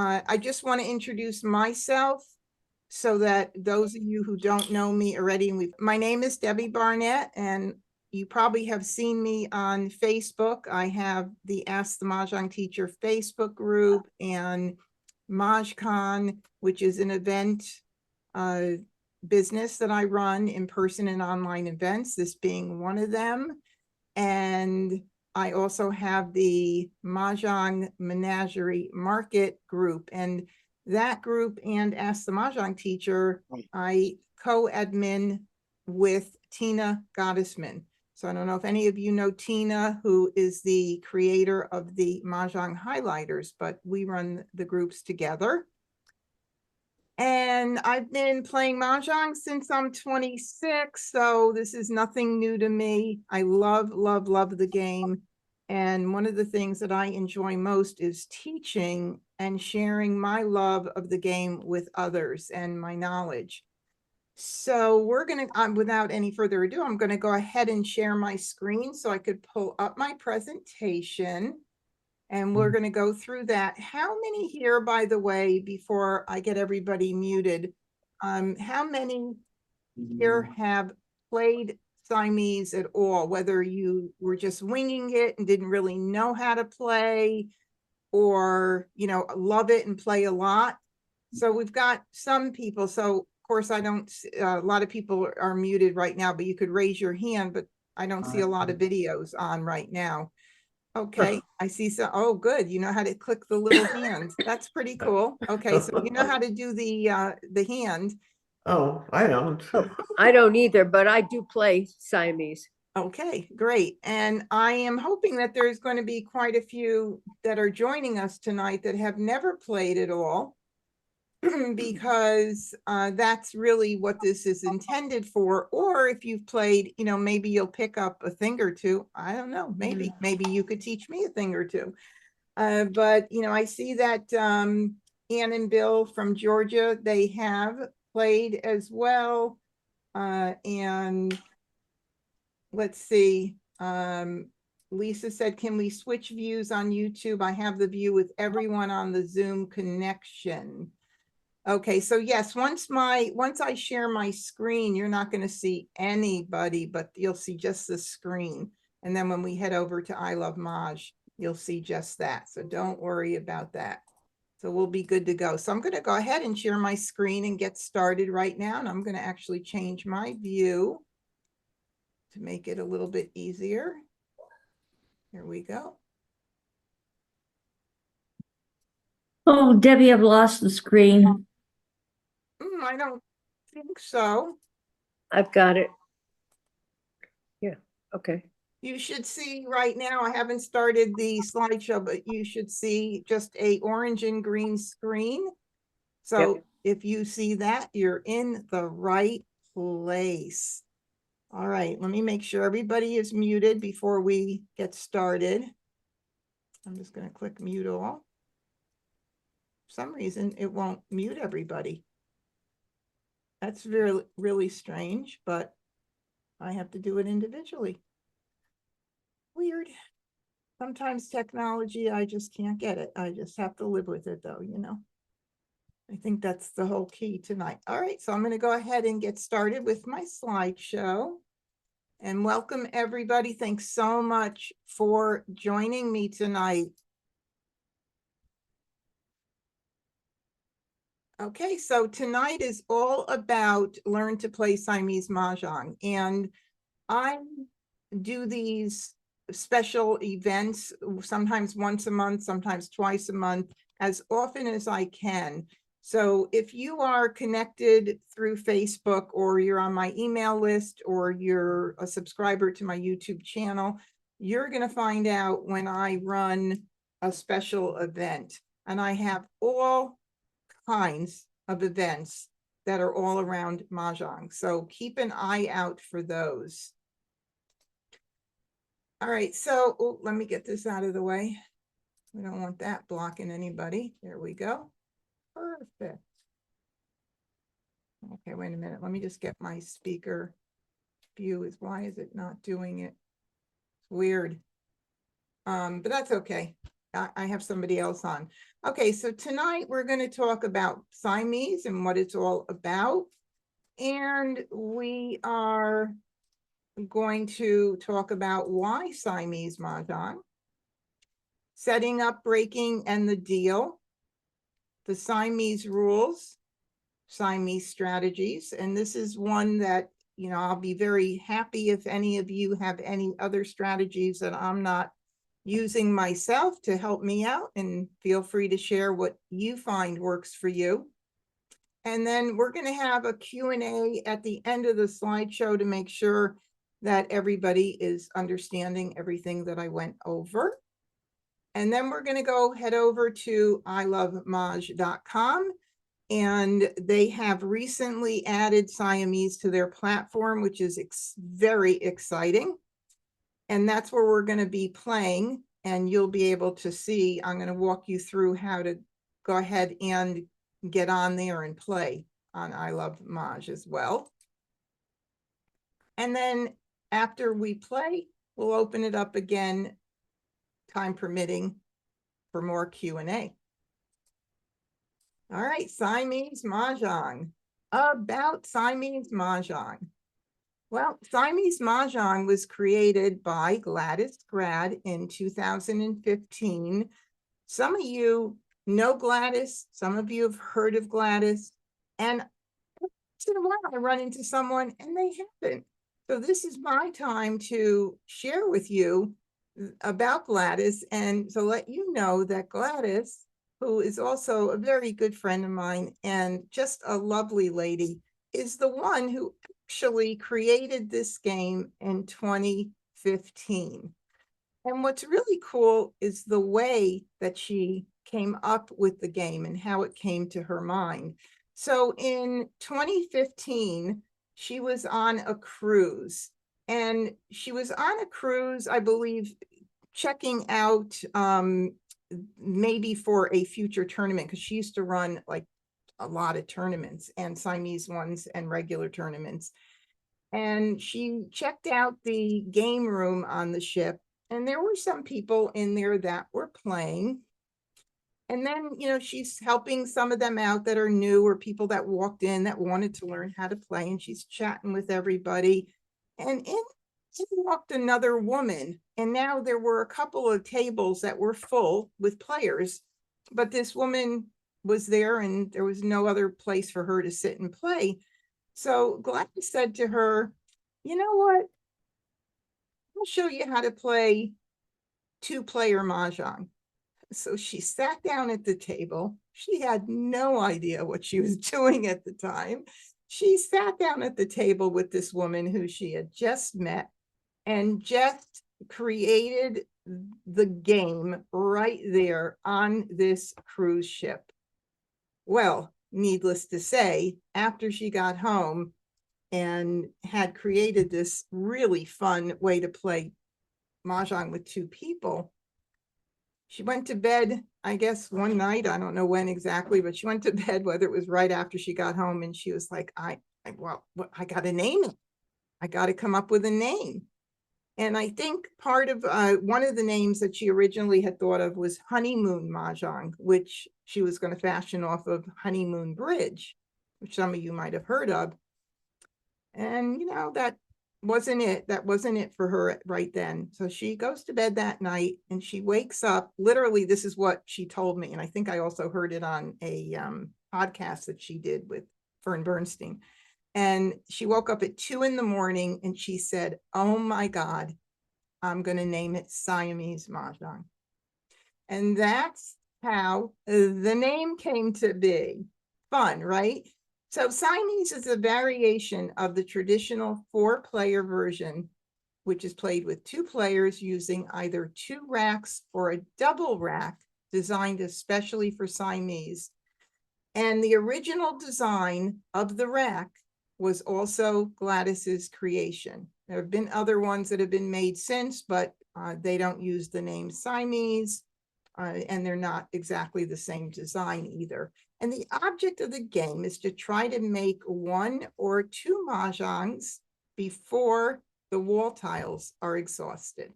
I just want to introduce myself so that those of you who don't know me already, my name is Debbie Barnett, and you probably have seen me on Facebook. I have the Ask the Mahjong Teacher Facebook group and MahjCon, which is an event business that I run, in person and online events, this being one of them. And I also have the Mahjong Menagerie Market group, and that group and Ask the Mahjong Teacher, I co-admin with Tina Gottesman. So I don't know if any of you know Tina, who is the creator of the Mahjong Highlighters, but we run the groups together. And I've been playing Mahjong since I'm 26, so this is nothing new to me. I love, love, love the game. And one of the things that I enjoy most is teaching and sharing my love of the game with others and my knowledge. So we're going to, without any further ado, I'm going to go ahead and share my screen so I could pull up my presentation. And we're going to go through that. How many here, by the way, before I get everybody muted, how many here have played Siamese at all, whether you were just winging it and didn't really know how to play, or, you know, love it and play a lot? So we've got some people. So of course, I don't, a lot of people are muted right now, but you could raise your hand, but I don't see a lot of videos on right now. Okay, I see. So, oh, good. You know how to click the little hand. That's pretty cool. Okay, so you know how to do the hand. Oh, I don't. I don't either, but I do play Siamese. Okay, great. And I am hoping that there's going to be quite a few that are joining us tonight that have never played at all, because that's really what this is intended for. Or if you've played, you know, maybe you'll pick up a thing or two. I don't know, maybe you could teach me a thing or two. But, you know, I see that Ann and Bill from Georgia, they have played as well. And let's see, Lisa said, can we switch views on YouTube? I have the view with everyone on the Zoom connection. Okay, so yes, once I share my screen, you're not going to see anybody, but you'll see just the screen. And then when we head over to I Love Maj, you'll see just that. So don't worry about that. So we'll be good to go. So I'm going to go ahead and share my screen and get started right now. And I'm going to actually change my view to make it a little bit easier. Here we go. Oh, Debbie, I've lost the screen. I don't think so. I've got it. Yeah, okay. You should see right now, I haven't started the slideshow, but you should see just a orange and green screen. So if you see that, you're in the right place. All right, let me make sure everybody is muted before we get started. I'm just going to click mute all. For some reason, it won't mute everybody. That's really, really strange, but I have to do it individually. Weird. Sometimes technology, I just can't get it. I just have to live with it though, you know. I think that's the whole key tonight. All right, so I'm going to go ahead and get started with my slideshow. And welcome everybody. Thanks so much for joining me tonight. Okay, so tonight is all about learn to play Siamese Mahjong. And I do these special events, sometimes once a month, sometimes twice a month, as often as I can. So if you are connected through Facebook, or you're on my email list, or you're a subscriber to my YouTube channel, you're going to find out when I run a special event. And I have all kinds of events that are all around Mahjong. So keep an eye out for those. All right, so let me get this out of the way. We don't want that blocking anybody. There we go. Perfect. Okay, wait a minute. Let me just get my speaker view. Why is it not doing it? It's weird. But that's okay. I have somebody else on. Okay, so tonight we're going to talk about Siamese and what it's all about. And we are going to talk about why Siamese Mahjong, setting up, breaking, and the deal, the Siamese rules, Siamese strategies. And this is one that, you know, I'll be very happy if any of you have any other strategies that I'm not using myself to help me out, and feel free to share what you find works for you. And then we're going to have a Q&A at the end of the slideshow to make sure that everybody is understanding everything that I went over. And then we're going to head over to ilovemahj.com, and they have recently added Siamese to their platform, which is very exciting. And that's where we're going to be playing, and you'll be able to see. I'm going to walk you through how to go ahead and get on there and play on I Love Maj as well. And then after we play, we'll open it up again, time permitting, for more Q&A. All right, Siamese Mahjong. About Siamese Mahjong. Well, Siamese Mahjong was created by Gladys Grad in 2015. Some of you know Gladys, some of you have heard of Gladys, and once in a while I run into someone and they haven't. So this is my time to share with you about Gladys and to let you know that Gladys, who is also a very good friend of mine and just a lovely lady, is the one who actually created this game in 2015. And what's really cool is the way that she came up with the game and how it came to her mind. So in 2015, she was on a cruise, and she was on a cruise, I believe, checking out maybe for a future tournament, because she used to run like a lot of tournaments, and Siamese ones and regular tournaments. And she checked out the game room on the ship, and there were some people in there that were playing. And then, you know, she's helping some of them out that are new, or people that walked in that wanted to learn how to play, and she's chatting with everybody. And in walked another woman, and now there were a couple of tables that were full with players, but this woman was there and there was no other place for her to sit and play. So Gladys said to her, you know what? I'll show you how to play two-player Mahjong. So she sat down at the table. She had no idea what she was doing at the time. She sat down at the table with this woman who she had just met and just created the game right there on this cruise ship. Well, needless to say, after she got home and had created this really fun way to play Mahjong with two people, she went to bed, I guess one night, I don't know when exactly, but she went to bed, whether it was right after she got home, and she was like, I got to name it. I got to come up with a name. And I think part of one of the names that she originally had thought of was Honeymoon Mahjong, which she was going to fashion off of Honeymoon Bridge, which some of you might have heard of. And, you know, that wasn't it. That wasn't it for her right then. So she goes to bed that night and she wakes up. Literally, this is what she told me. And I think I also heard it on a podcast that she did with Fern Bernstein. And she woke up at 2 in the morning and she said, oh my God, I'm going to name it Siamese Mahjong. And that's how the name came to be. Fun, right? So Siamese is a variation of the traditional 4-player version, which is played with 2 players using either 2 racks or a double rack designed especially for Siamese. And the original design of the rack was also Gladys's creation. There have been other ones that have been made since, but they don't use the name Siamese, and they're not exactly the same design either. And the object of the game is to try to make 1 or 2 mahjongs before the wall tiles are exhausted.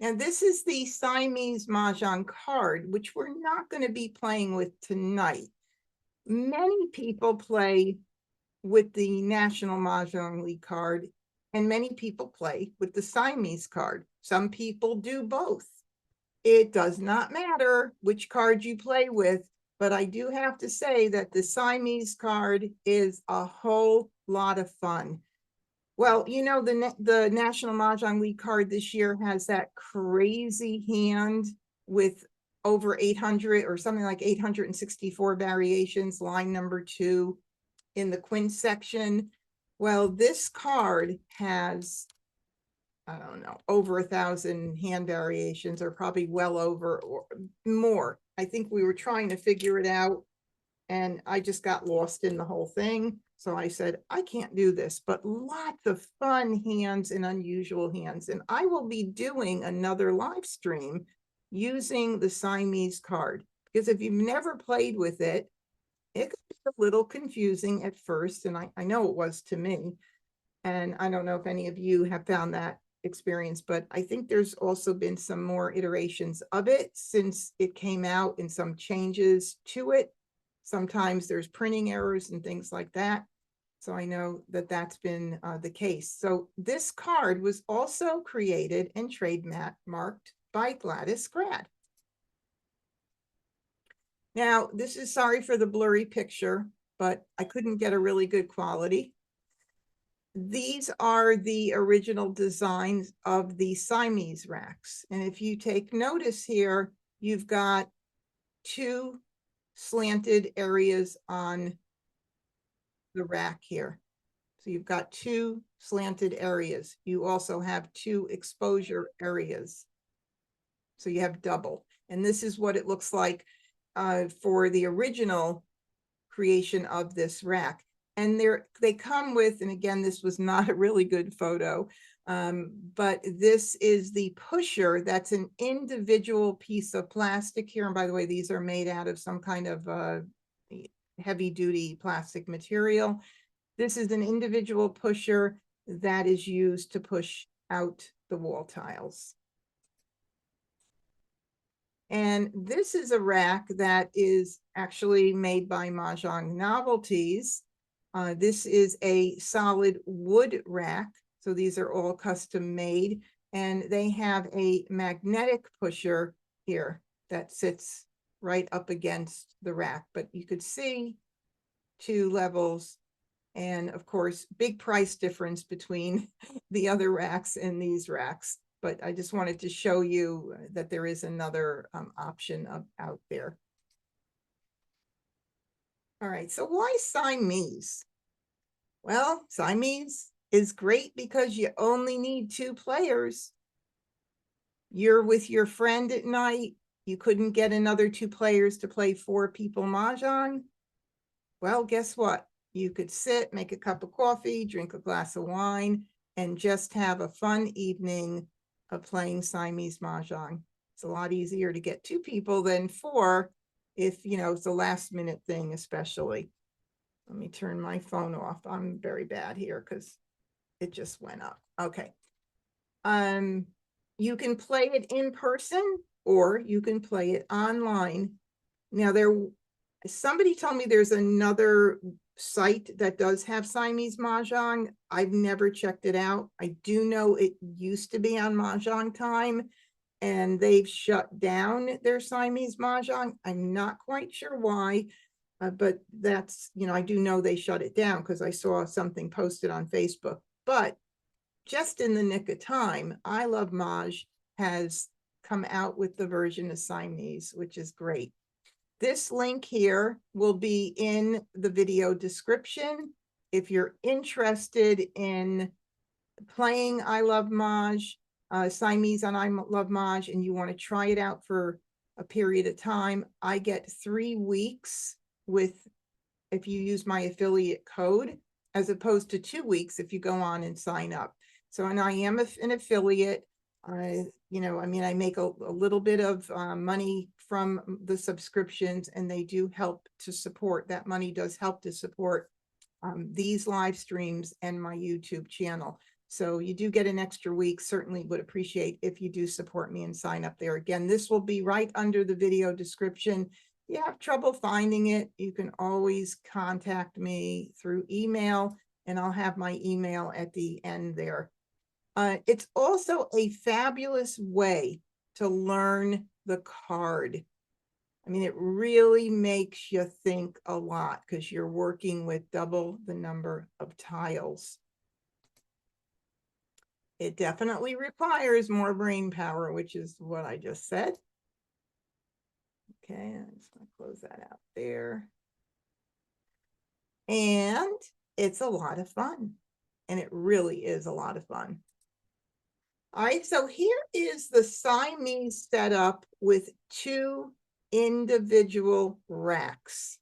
And this is the Siamese Mahjong card, which we're not going to be playing with tonight. Many people play with the National Mahjong League card, and many people play with the Siamese card. Some people do both. It does not matter which card you play with, but I do have to say that the Siamese card is a whole lot of fun. Well, you know, the National Mahjong League card this year has that crazy hand with over 800 or something like 864 variations, line number 2 in the quint section. Well, this card has, I don't know, over 1,000 hand variations, or probably well over or more. I think we were trying to figure it out, and I just got lost in the whole thing. So I said, I can't do this, but lots of fun hands and unusual hands. And I will be doing another live stream using the Siamese card, because if you've never played with it, it could be a little confusing at first. And I know it was to me. And I don't know if any of you have found that experience, but I think there's also been some more iterations of it since it came out, and some changes to it. Sometimes there's printing errors and things like that. So I know that that's been the case. So this card was also created and trademarked by Gladys Grad. Now, this is, sorry for the blurry picture, but I couldn't get a really good quality. These are the original designs of the Siamese racks. And if you take notice here, you've got 2 slanted areas on the rack here. So you've got 2 slanted areas. You also have 2 exposure areas. So you have double. And this is what it looks like for the original creation of this rack. And they come with, and again, this was not a really good photo, but this is the pusher. That's an individual piece of plastic here. And by the way, these are made out of some kind of heavy duty plastic material. This is an individual pusher that is used to push out the wall tiles. And this is a rack that is actually made by Mahjong Novelties. This is a solid wood rack. So these are all custom made, and they have a magnetic pusher here that sits right up against the rack. But you could see 2 levels, and of course, big price difference between the other racks and these racks. But I just wanted to show you that there is another option out there. All right, so why Siamese? Well, Siamese is great because you only need 2 players. You're with your friend at night. You couldn't get another 2 players to play 4 people Mahjong. Well, guess what? You could sit, make a cup of coffee, drink a glass of wine, and just have a fun evening of playing Siamese Mahjong. It's a lot easier to get 2 people than 4 if, you know, it's a last minute thing, especially. Let me turn my phone off. I'm very bad here because it just went up. Okay. You can play it in person, or you can play it online. Now, somebody told me there's another site that does have Siamese Mahjong. I've never checked it out. I do know it used to be on Mahjong Time, and they've shut down their Siamese Mahjong. I'm not quite sure why, but that's, you know, I do know they shut it down because I saw something posted on Facebook. But just in the nick of time, I Love Maj has come out with the version of Siamese, which is great. This link here will be in the video description. If you're interested in playing I Love Maj, Siamese on I Love Maj, and you want to try it out for a period of time, I get 3 weeks if you use my affiliate code, as opposed to 2 weeks if you go on and sign up. So, and I am an affiliate. You know, I mean, I make a little bit of money from the subscriptions, and they do help to support, that money does help to support these live streams and my YouTube channel. So you do get an extra week. Certainly would appreciate if you do support me and sign up there. Again, this will be right under the video description. If you have trouble finding it, you can always contact me through email, and I'll have my email at the end there. It's also a fabulous way to learn the card. I mean, it really makes you think a lot because you're working with double the number of tiles. It definitely requires more brain power, which is what I just said. Okay, I'm just going to close that out there. And it's a lot of fun. And it really is a lot of fun. All right, so here is the Siamese setup with 2 individual racks.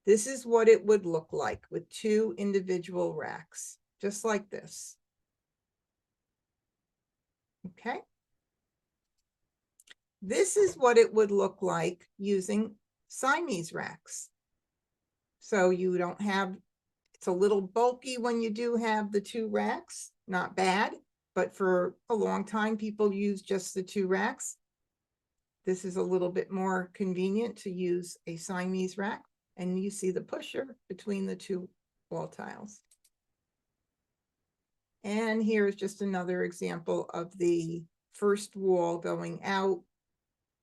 This is what it would look like with 2 individual racks, just like this. Okay. This is what it would look like using Siamese racks. So you don't have, it's a little bulky when you do have the 2 racks, not bad, but for a long time, people use just the 2 racks. This is a little bit more convenient to use a Siamese rack, and you see the pusher between the 2 wall tiles. And here's just another example of the first wall going out.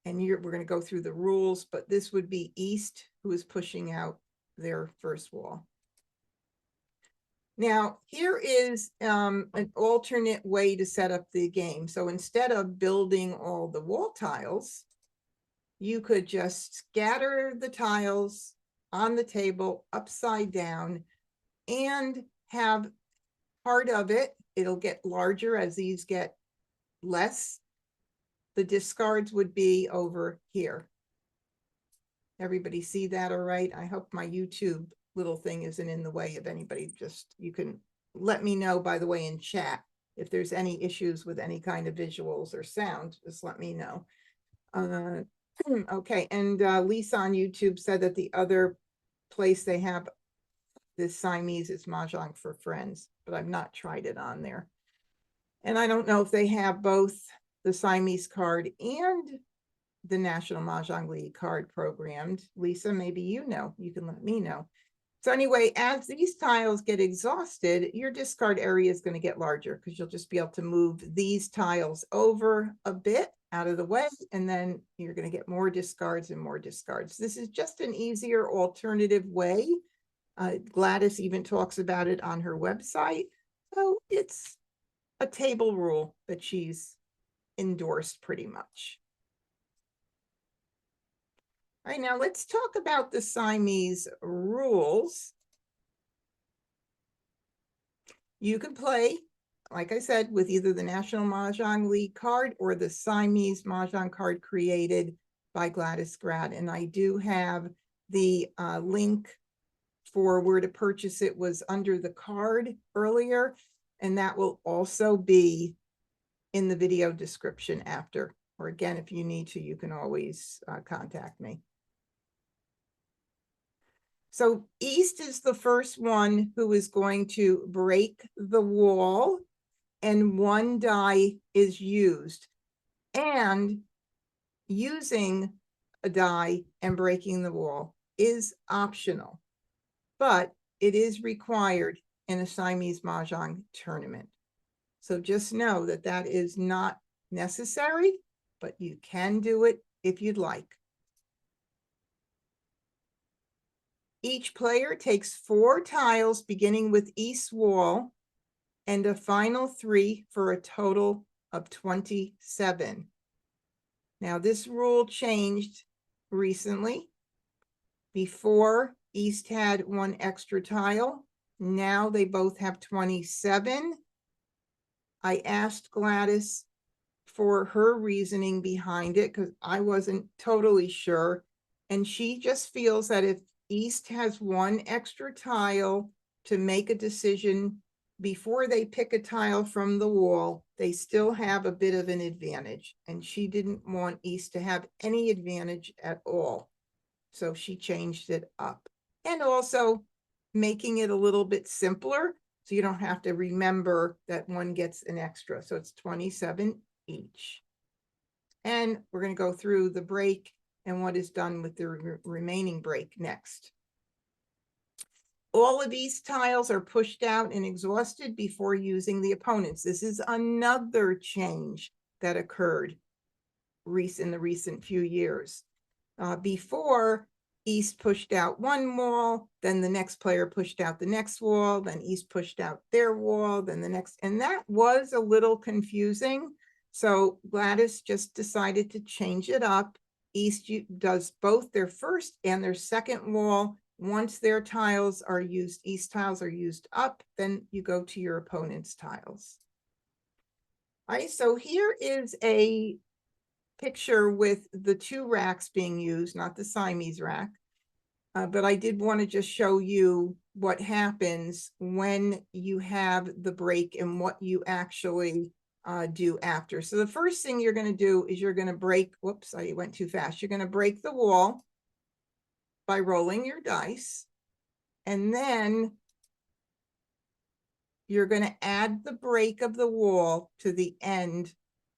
And we're going to go through the rules, but this would be East who is pushing out their first wall. Now, here is an alternate way to set up the game. So instead of building all the wall tiles, you could just scatter the tiles on the table upside down and have part of it, it'll get larger as these get less. The discards would be over here. Everybody see that all right? I hope my YouTube little thing isn't in the way of anybody. Just, you can let me know, by the way, in chat, if there's any issues with any kind of visuals or sound, just let me know. Okay, and Lisa on YouTube said that the other place they have this Siamese is Mah Jongg for Friends, but I've not tried it on there. And I don't know if they have both the Siamese card and the National Mahjong League card programmed. Lisa, maybe you know, you can let me know. So anyway, as these tiles get exhausted, your discard area is going to get larger because you'll just be able to move these tiles over a bit out of the way, and then you're going to get more discards and more discards. This is just an easier alternative way. Gladys even talks about it on her website. So it's a table rule that she's endorsed pretty much. All right, now let's talk about the Siamese rules. You can play, like I said, with either the National Mahjong League card or the Siamese Mahjong card created by Gladys Grad. And I do have the link for where to purchase it was under the card earlier, and that will also be in the video description after. Or again, if you need to, you can always contact me. So East is the first one who is going to break the wall, and 1 die is used. And using a die and breaking the wall is optional, but it is required in a Siamese Mahjong tournament. So just know that that is not necessary, but you can do it if you'd like. Each player takes 4 tiles beginning with East wall and a final 3 for a total of 27. Now this rule changed recently. Before, East had 1 extra tile. Now they both have 27. I asked Gladys for her reasoning behind it because I wasn't totally sure. And she just feels that if East has 1 extra tile to make a decision before they pick a tile from the wall, they still have a bit of an advantage. And she didn't want East to have any advantage at all. So she changed it up. And also making it a little bit simpler So you don't have to remember that one gets an extra. So it's 27 each. And we're going to go through the break and what is done with the remaining break next. All of these tiles are pushed out and exhausted before using the opponents. This is another change that occurred in the recent few years. Before, East pushed out one wall, then the next player pushed out the next wall, then East pushed out their wall, then the next, and that was a little confusing. So Gladys just decided to change it up. East does both their first and their second wall. Once their tiles are used, East tiles are used up, then you go to your opponent's tiles. All right, so here is a picture with the two racks being used, not the Siamese rack. But I did want to just show you what happens when you have the break and what you actually do after. So the first thing you're going to do is you're going to break, whoops, I went too fast. You're going to break the wall by rolling your dice. And then you're going to add the break of the wall to the end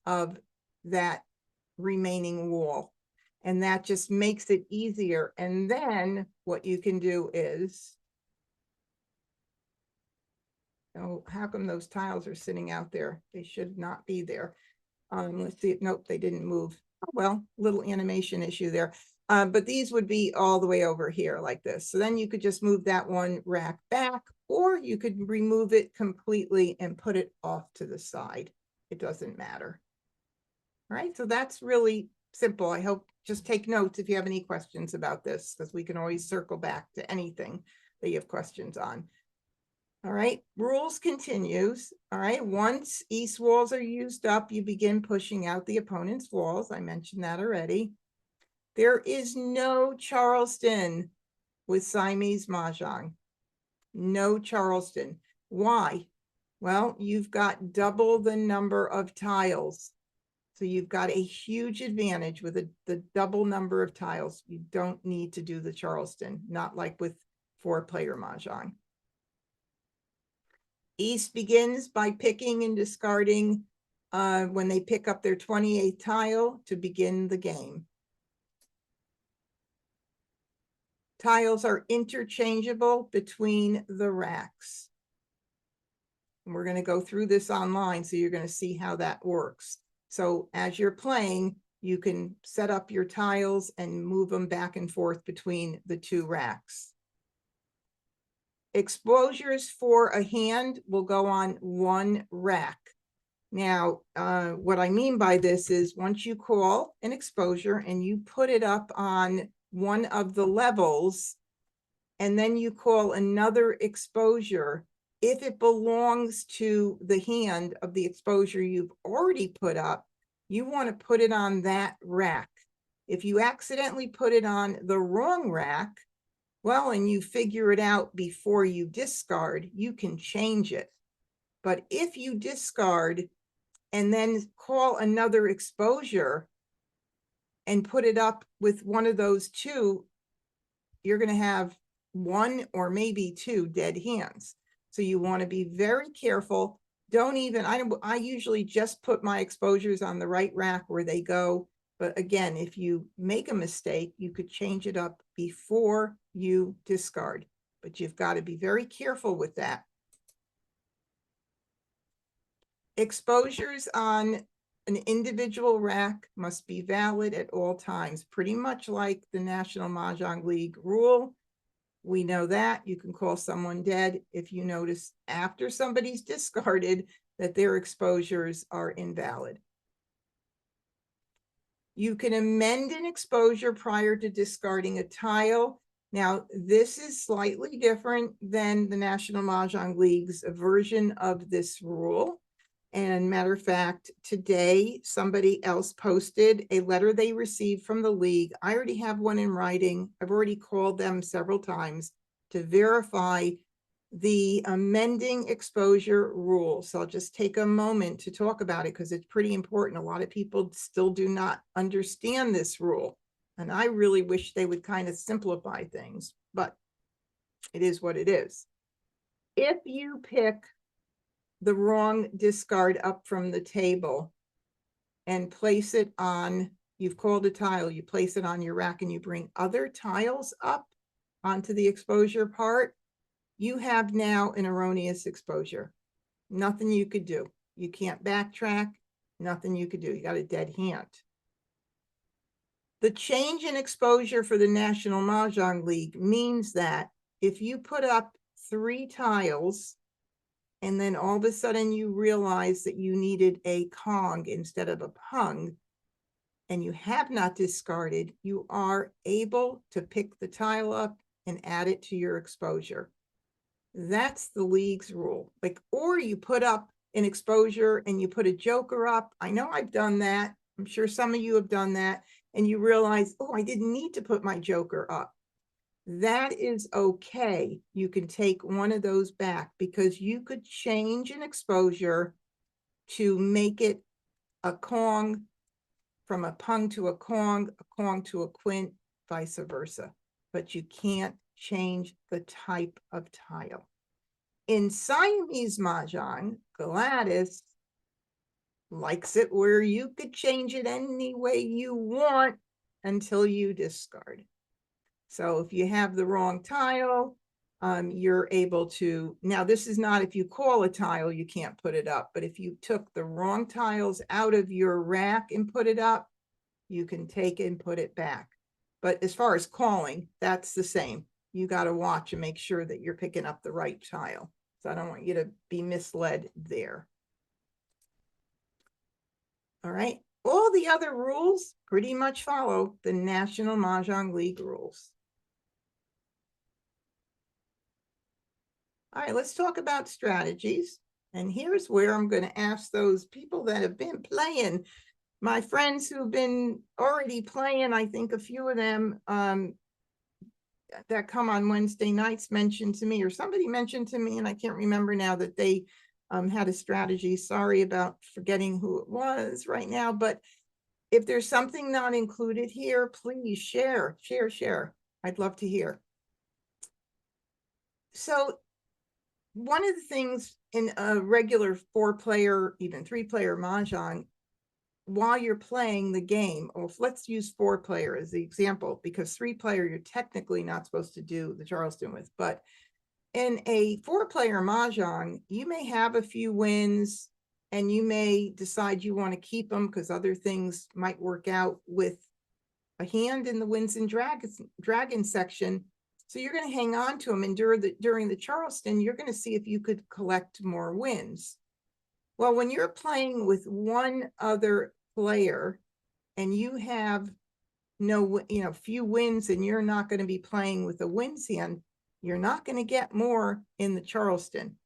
of that remaining wall. And that just makes it easier. And then what you can do is, oh, how come those tiles are sitting out there? They should not be there. Let's see. Nope, they didn't move. Oh, well, little animation issue there. But these would be all the way over here like this. So then you could just move that one rack back, or you could remove it completely and put it off to the side. It doesn't matter. All right, so that's really simple. I hope just take notes if you have any questions about this, because we can always circle back to anything that you have questions on. All right, rules continues. All right, once East walls are used up, you begin pushing out the opponent's walls. I mentioned that already. There is no Charleston with Siamese Mahjong. No Charleston. Why? Well, you've got double the number of tiles. So you've got a huge advantage with the double number of tiles. You don't need to do the Charleston, not like with 4-player Mahjong. East begins by picking and discarding when they pick up their 28th tile to begin the game. Tiles are interchangeable between the racks. And we're going to go through this online, so you're going to see how that works. So as you're playing, you can set up your tiles and move them back and forth between the two racks. Exposures for a hand will go on one rack. Now, what I mean by this is once you call an exposure and you put it up on one of the levels, and then you call another exposure, if it belongs to the hand of the exposure you've already put up, you want to put it on that rack. If you accidentally put it on the wrong rack, well, and you figure it out before you discard, you can change it. But if you discard and then call another exposure and put it up with one of those two, you're going to have one or maybe two dead hands. So you want to be very careful. Don't even, I usually just put my exposures on the right rack where they go. But again, if you make a mistake, you could change it up before you discard. But you've got to be very careful with that. Exposures on an individual rack must be valid at all times, pretty much like the National Mahjong League rule. We know that. You can call someone dead if you notice after somebody's discarded that their exposures are invalid. You can amend an exposure prior to discarding a tile. Now, this is slightly different than the National Mahjong League's version of this rule. And matter of fact, today somebody else posted a letter they received from the league. I already have one in writing. I've already called them several times to verify the amending exposure rule. So I'll just take a moment to talk about it because it's pretty important. A lot of people still do not understand this rule. And I really wish they would kind of simplify things, but it is what it is. If you pick the wrong discard up from the table and place it on, you've called a tile, you place it on your rack and you bring other tiles up onto the exposure part, you have now an erroneous exposure. Nothing you could do. You can't backtrack, nothing you could do. You got a dead hand. The change in exposure for the National Mahjong League means that if you put up 3 tiles and then all of a sudden you realize that you needed a Kong instead of a Pung, and you have not discarded, you are able to pick the tile up and add it to your exposure. That's the league's rule. Like, or you put up an exposure and you put a joker up. I know I've done that. I'm sure some of you have done that. And you realize, oh, I didn't need to put my joker up. That is okay. You can take one of those back because you could change an exposure to make it a Kong, from a Pung to a Kong to a Quint, vice versa. But you can't change the type of tile. In Siamese Mahjong, Gladys likes it where you could change it any way you want until you discard. So if you have the wrong tile, you're able to, now this is not if you call a tile, you can't put it up, but if you took the wrong tiles out of your rack and put it up, you can take it and put it back. But as far as calling, that's the same. You got to watch and make sure that you're picking up the right tile. So I don't want you to be misled there. All right. All the other rules pretty much follow the National Mahjong League rules. All right, let's talk about strategies. And here's where I'm going to ask those people that have been playing, my friends who've been already playing, I think a few of them that come on Wednesday nights mentioned to me, or somebody mentioned to me, and I can't remember now, that they had a strategy. Sorry about forgetting who it was right now, but if there's something not included here, please share. I'd love to hear. So one of the things in a regular 4-player, even 3-player Mahjong, while you're playing the game, or let's use 4-player as the example, because 3-player you're technically not supposed to do the Charleston with, but in a 4-player Mahjong, you may have a few wins and you may decide you want to keep them because other things might work out with a hand in the wins and dragons section. So you're going to hang on to them, and during the Charleston, you're going to see if you could collect more wins. Well, when you're playing with one other player and you have few wins, and you're not going to be playing with a wins hand, you're not going to get more in the Charleston.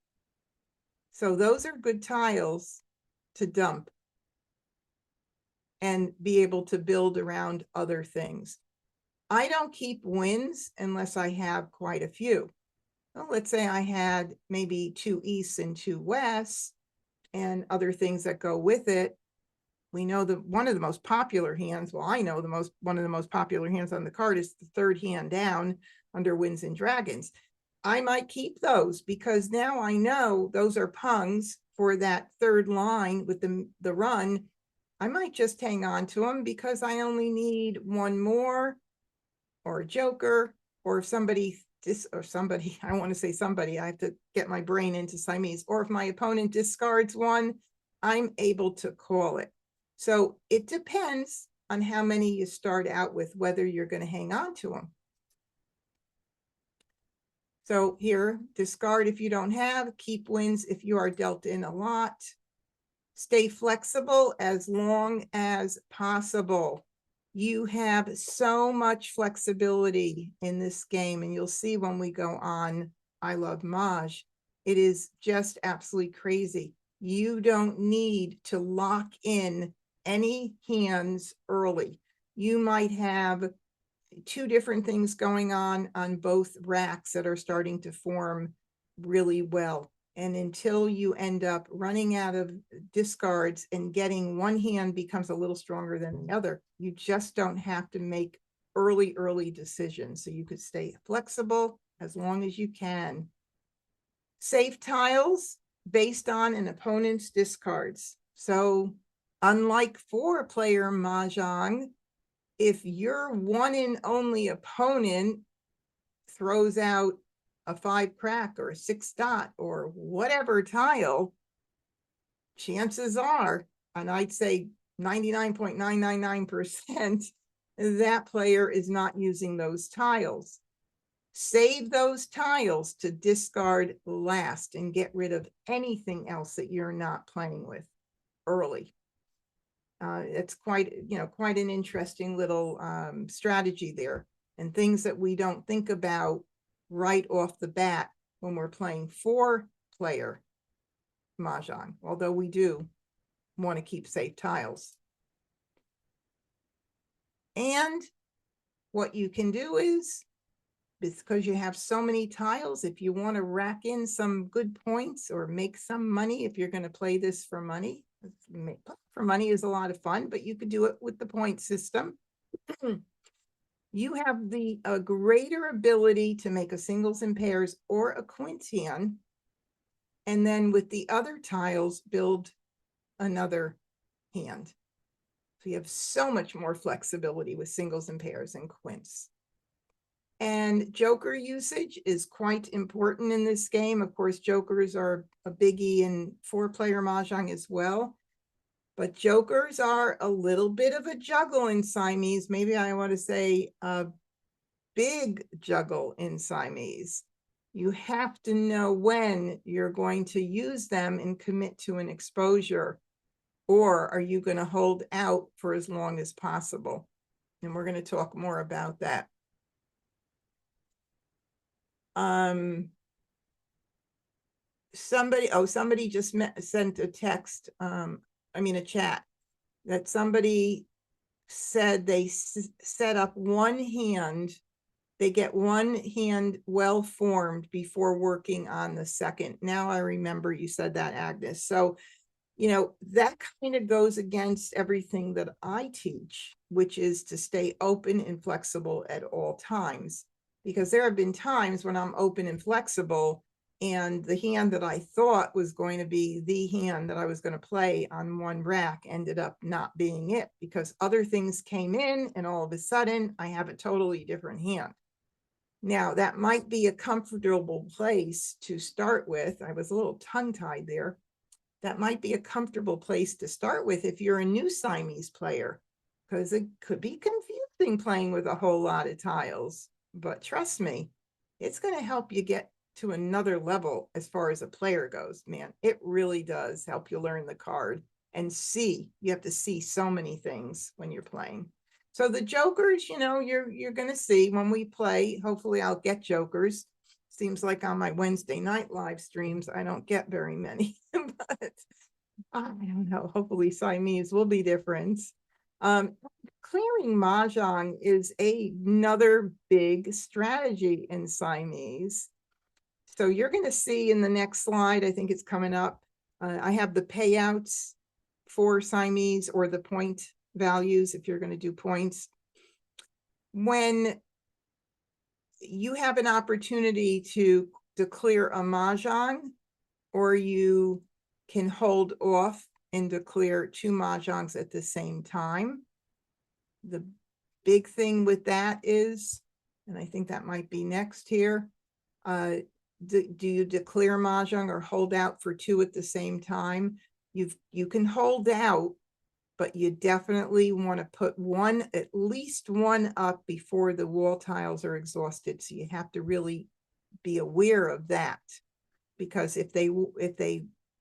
So those are good tiles to dump and be able to build around other things. I don't keep wins unless I have quite a few. Well, let's say I had maybe 2 easts and 2 wests and other things that go with it. We know that one of the most popular hands, well, I know one of the most popular hands on the card is the 3rd hand down under Winds and Dragons. I might keep those because now I know those are pungs for that 3rd line with the run. I might just hang on to them because I only need one more, or a joker, or if somebody, I want to say somebody, I have to get my brain into Siamese, or if my opponent discards one, I'm able to call it. So it depends on how many you start out with, whether you're going to hang on to them. So here, discard if you don't have, keep wins if you are dealt in a lot. Stay flexible as long as possible. You have so much flexibility in this game, and you'll see when we go on I Love Maj. It is just absolutely crazy. You don't need to lock in any hands early. You might have 2 different things going on both racks that are starting to form really well. And until you end up running out of discards and getting one hand becomes a little stronger than the other, you just don't have to make early decisions. So you could stay flexible as long as you can. Save tiles based on an opponent's discards. So unlike 4-player Mahjong, if your one and only opponent throws out a 5 crack or a 6 dot or whatever tile, chances are, and I'd say 99.999%, that player is not using those tiles. Save those tiles to discard last and get rid of anything else that you're not playing with early. It's quite an interesting little strategy there, and things that we don't think about right off the bat when we're playing 4-player Mahjong, although we do want to keep safe tiles. And what you can do is, because you have so many tiles, if you want to rack in some good points or make some money, if you're going to play this for money, for money is a lot of fun, but you could do it with the point system. You have the greater ability to make a singles and pairs or a quintian, and then with the other tiles build another hand. So you have so much more flexibility with singles and pairs and quints. And joker usage is quite important in this game. Of course, jokers are a biggie in 4-player Mahjong as well. But jokers are a little bit of a juggle in Siamese. Maybe I want to say a big juggle in Siamese. You have to know when you're going to use them and commit to an exposure, or are you going to hold out for as long as possible? And we're going to talk more about that. Somebody just sent a text, a chat, that somebody said they set up one hand, they get one hand well formed before working on the second. Now I remember you said that, Agnes. So, that kind of goes against everything that I teach, which is to stay open and flexible at all times. Because there have been times when I'm open and flexible, and the hand that I thought was going to be the hand that I was going to play on one rack ended up not being it, because other things came in and all of a sudden I have a totally different hand. Now, that might be a comfortable place to start with. I was a little tongue-tied there. That might be a comfortable place to start with if you're a new Siamese player, because it could be confusing playing with a whole lot of tiles. But trust me, it's going to help you get to another level as far as a player goes, man. It really does help you learn the card and see. You have to see so many things when you're playing. So the jokers, you're going to see when we play. Hopefully I'll get jokers. Seems like on my Wednesday night live streams, I don't get very many, but I don't know. Hopefully Siamese will be different. Clearing Mahjong is another big strategy in Siamese. So you're going to see in the next slide, I think it's coming up, I have the payouts for Siamese, or the point values if you're going to do points. When you have an opportunity to declare a Mahjong, or you can hold off and declare 2 Mahjongs at the same time. The big thing with that is, and I think that might be next here, do you declare Mahjong or hold out for 2 at the same time? You can hold out, but you definitely want to put at least one up before the wall tiles are exhausted. So you have to really be aware of that, because if they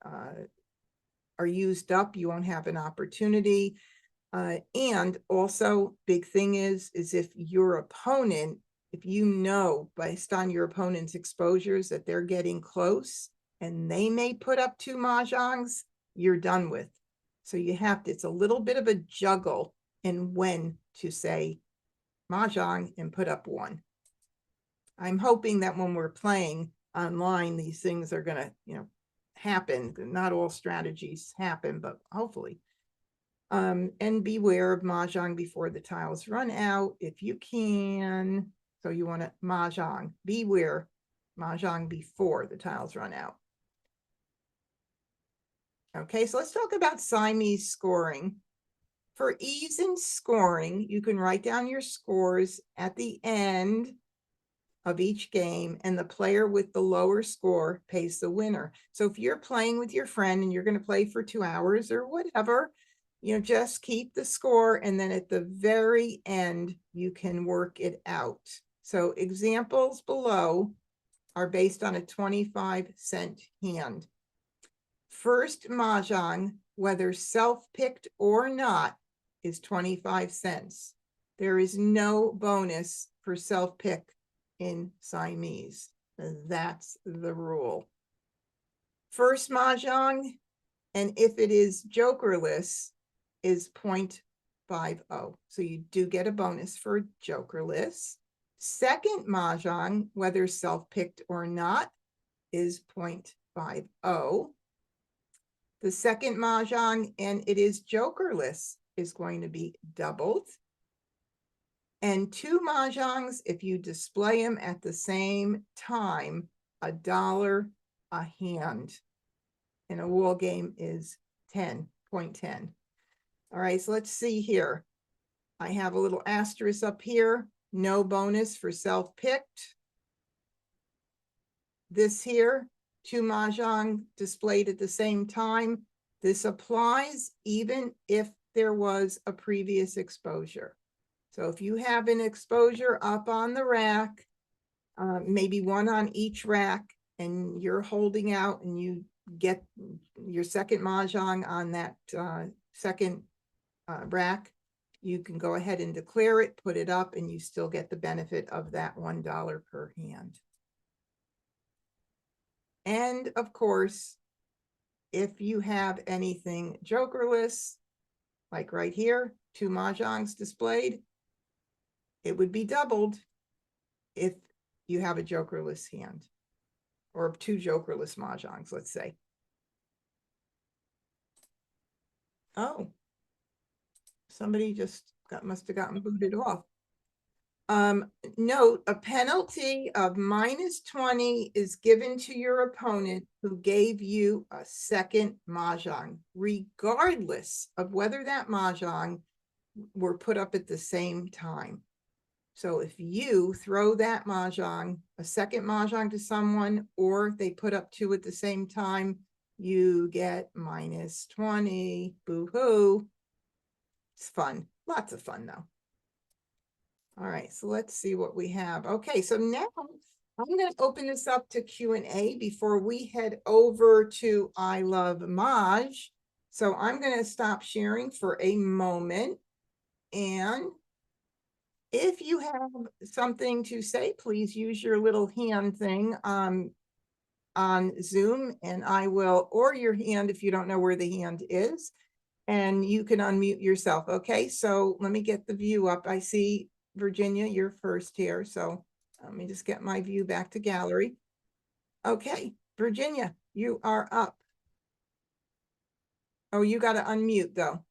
are used up, you won't have an opportunity. And also, big thing is if your opponent, if you know based on your opponent's exposures that they're getting close and they may put up 2 Mahjongs, you're done with. So you have to, it's a little bit of a juggle in when to say Mahjong and put up 1. I'm hoping that when we're playing online, these things are going to, happen. Not all strategies happen, but hopefully. And beware of Mahjong before the tiles run out if you can. So you want to Mahjong, beware Mahjong before the tiles run out. Okay, so let's talk about Siamese scoring. For ease in scoring, you can write down your scores at the end of each game, and the player with the lower score pays the winner. So if you're playing with your friend and you're going to play for 2 hours or whatever, you know, just keep the score, and then at the very end, you can work it out. So examples below are based on a 25-cent hand. First Mahjong, whether self-picked or not, is 25 cents. There is no bonus for self-pick in Siamese. That's the rule. First Mahjong, and if it is jokerless, is 0.50. So you do get a bonus for jokerless. Second Mahjong, whether self-picked or not, is 0.50. The second Mahjong, and it is jokerless, is going to be doubled. And 2 Mahjongs, if you display them at the same time, $1 a hand. And a wall game is 10.10. All right, so let's see here. I have a little asterisk up here. No bonus for self-picked. This here, 2 Mahjong displayed at the same time. This applies even if there was a previous exposure. So if you have an exposure up on the rack, maybe one on each rack, and you're holding out and you get your second Mahjong on that second rack, you can go ahead and declare it, put it up, and you still get the benefit of that $1 per hand. And of course, if you have anything jokerless, like right here, 2 Mahjongs displayed, it would be doubled if you have a jokerless hand, or 2 jokerless Mahjongs, let's say. Oh, somebody just must have gotten booted off. Note, a penalty of -20 is given to your opponent who gave you a second Mahjong, regardless of whether that Mahjong were put up at the same time. So if you throw that Mahjong, a second Mahjong to someone, or they put up 2 at the same time, you get -20. Boo-hoo. It's fun. Lots of fun, though. All right, so let's see what we have. Okay, so now I'm going to open this up to Q&A before we head over to I Love Maj. So I'm going to stop sharing for a moment. And if you have something to say, please use your little hand thing on Zoom, and I will, or your hand if you don't know where the hand is, and you can unmute yourself. Okay, so let me get the view up. I see Virginia, you're first here. So let me just get my view back to gallery. Okay, Virginia, you are up. Oh, you got to unmute though.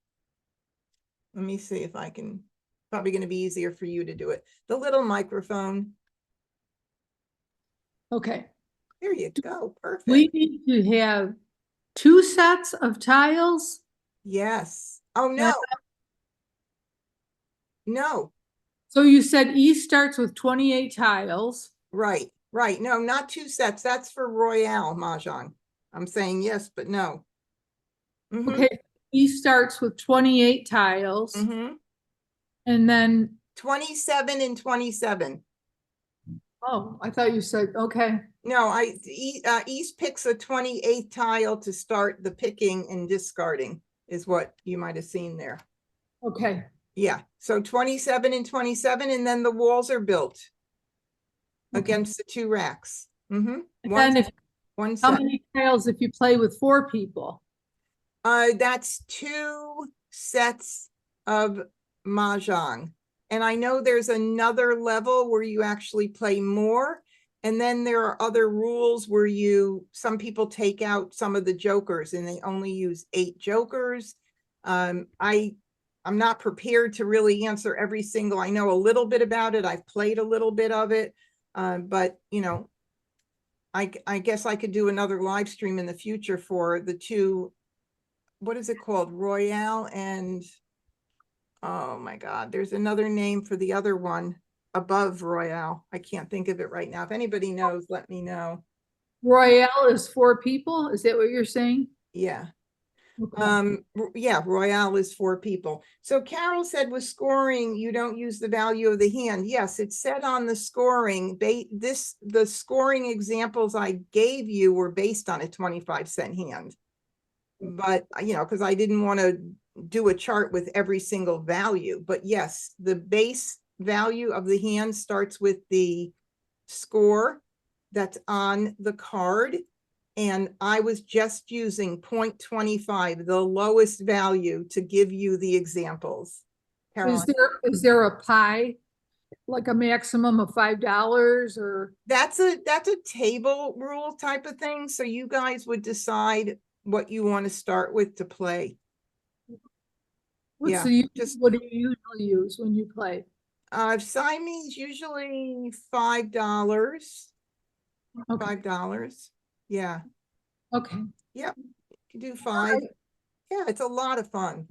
Let me see if I can, probably going to be easier for you to do it. The little microphone. Okay, There you go. Perfect. we need to have 2 sets of tiles. Yes. Oh, no. No. So you said E starts with 28 tiles. Right. Right. No, not 2 sets. That's for Royale Mahjong. I'm saying yes, but no. Mhm. Okay, E starts with 28 tiles. Mhm. And then, 27 and 27. oh, I thought you said, okay. No, East picks a 28th tile to start the picking and discarding is what you might have seen there. Okay, Yeah, so 27 and 27, and then the walls are built against the 2 racks. and then if, One how set. many tiles if you play with 4 people? That's 2 sets of Mahjong. And I know there's another level where you actually play more. And then there are other rules where some people take out some of the jokers and they only use 8 jokers. I'm not prepared to really answer every single, I know a little bit about it. I've played a little bit of it. But you know, I guess I could do another live stream in the future for the two, what is it called? Royale and, oh my God, there's another name for the other one above Royale. I can't think of it right now. If anybody knows, let me know. Royale is 4 people. Is that what you're saying? Yeah. Okay. Yeah, Royale is 4 people. So Carol said with scoring, you don't use the value of the hand. Yes, it said on the scoring, the scoring examples I gave you were based on a 25-cent hand. But, you know, because I didn't want to do a chart with every single value. But yes, the base value of the hand starts with the score that's on the card. And I was just using 0.25, the lowest value, to give you the examples. Caroline, Is there a pie, like a maximum of $5 or? that's a table rule type of thing. So you guys would decide what you want to start with to play. What's Yeah, what do you usually use when you play? Siamese usually $5. Okay, $5. Yeah, okay. you can do 5. Yeah, it's a lot of fun,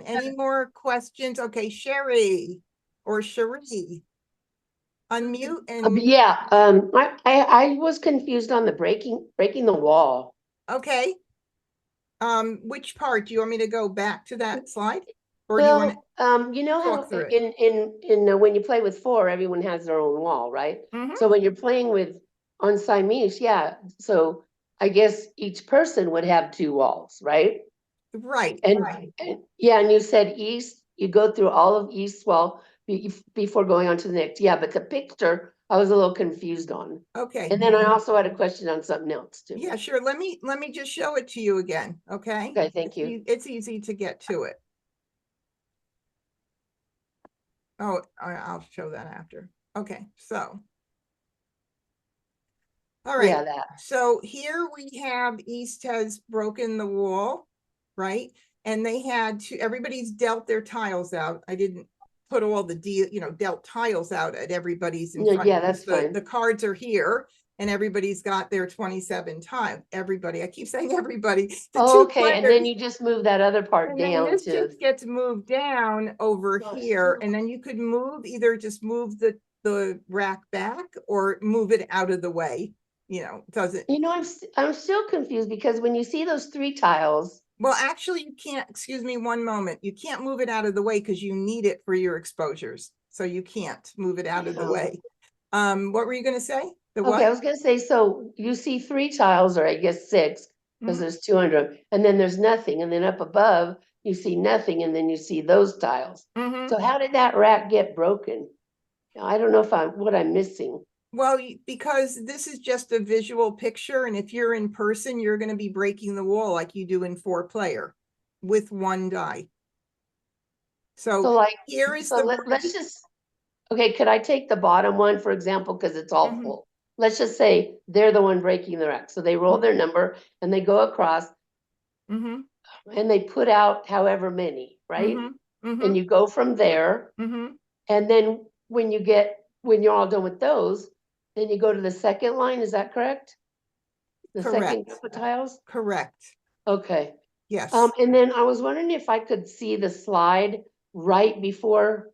Any more questions? Okay, Sherry or Cherie. Unmute and, Yeah, I was confused on the breaking the wall. okay. Which part? Do you want me to go back to that slide? Or do you want Well, you know how talk through it? in when you play with 4, everyone has their own wall, right? Mhm. So when you're playing on Siamese, yeah, so I guess each person would have 2 walls, right? Right, And yeah, and you said east, you go through all of east, well, before going on to the next. Yeah, but the picture, I was a little confused on. okay. And then I also had a question on something else too. Yeah, sure. Let me just show it to you again, okay? Okay, thank you. It's easy to get to it. Oh, I'll show that after. Okay, so. All right. Yeah, that. So here we have East has broken the wall, right? And they had to, everybody's dealt their tiles out. I didn't put all the dealt tiles out at everybody's in No, front. yeah, that's fine. The cards are here and everybody's got their 27 tile. Everybody, I keep saying everybody. The Oh, two okay, and players. then you just move that other part And then down this to. just gets moved down over Oh, here, so- and then you could either just move the rack back or move it out of the way. You know, doesn't, You know, I'm still confused because when you see those 3 tiles, well, actually you can't, excuse me one moment. You can't move it out of the way because you need it for your exposures. So you can't move it out of the Oh. way. What were you gonna say? The okay, I what? was gonna say, so you see 3 tiles, or I guess 6, because Mhm. there's 200, and then there's nothing, and then up above, you see nothing, and then you see those tiles. Mhm. So how did that rack get broken? I don't know if what I'm missing. Well, because this is just a visual picture, and if you're in person, you're going to be breaking the wall like you do in 4-player with 1 die. So So like, here is so the let's break. just, okay, could I take the bottom one, for example, because it's all Mhm. full? Let's just say they're the one breaking the rack. So they roll their number and they go across Mhm. and they put out however many, right? Mhm. And Mhm. you go from there. Mhm. And then when you're all done with those, then you go to the second line, is that correct? The second Correct. group of tiles? Correct. Okay. Yes. And then I was wondering if I could see the slide right before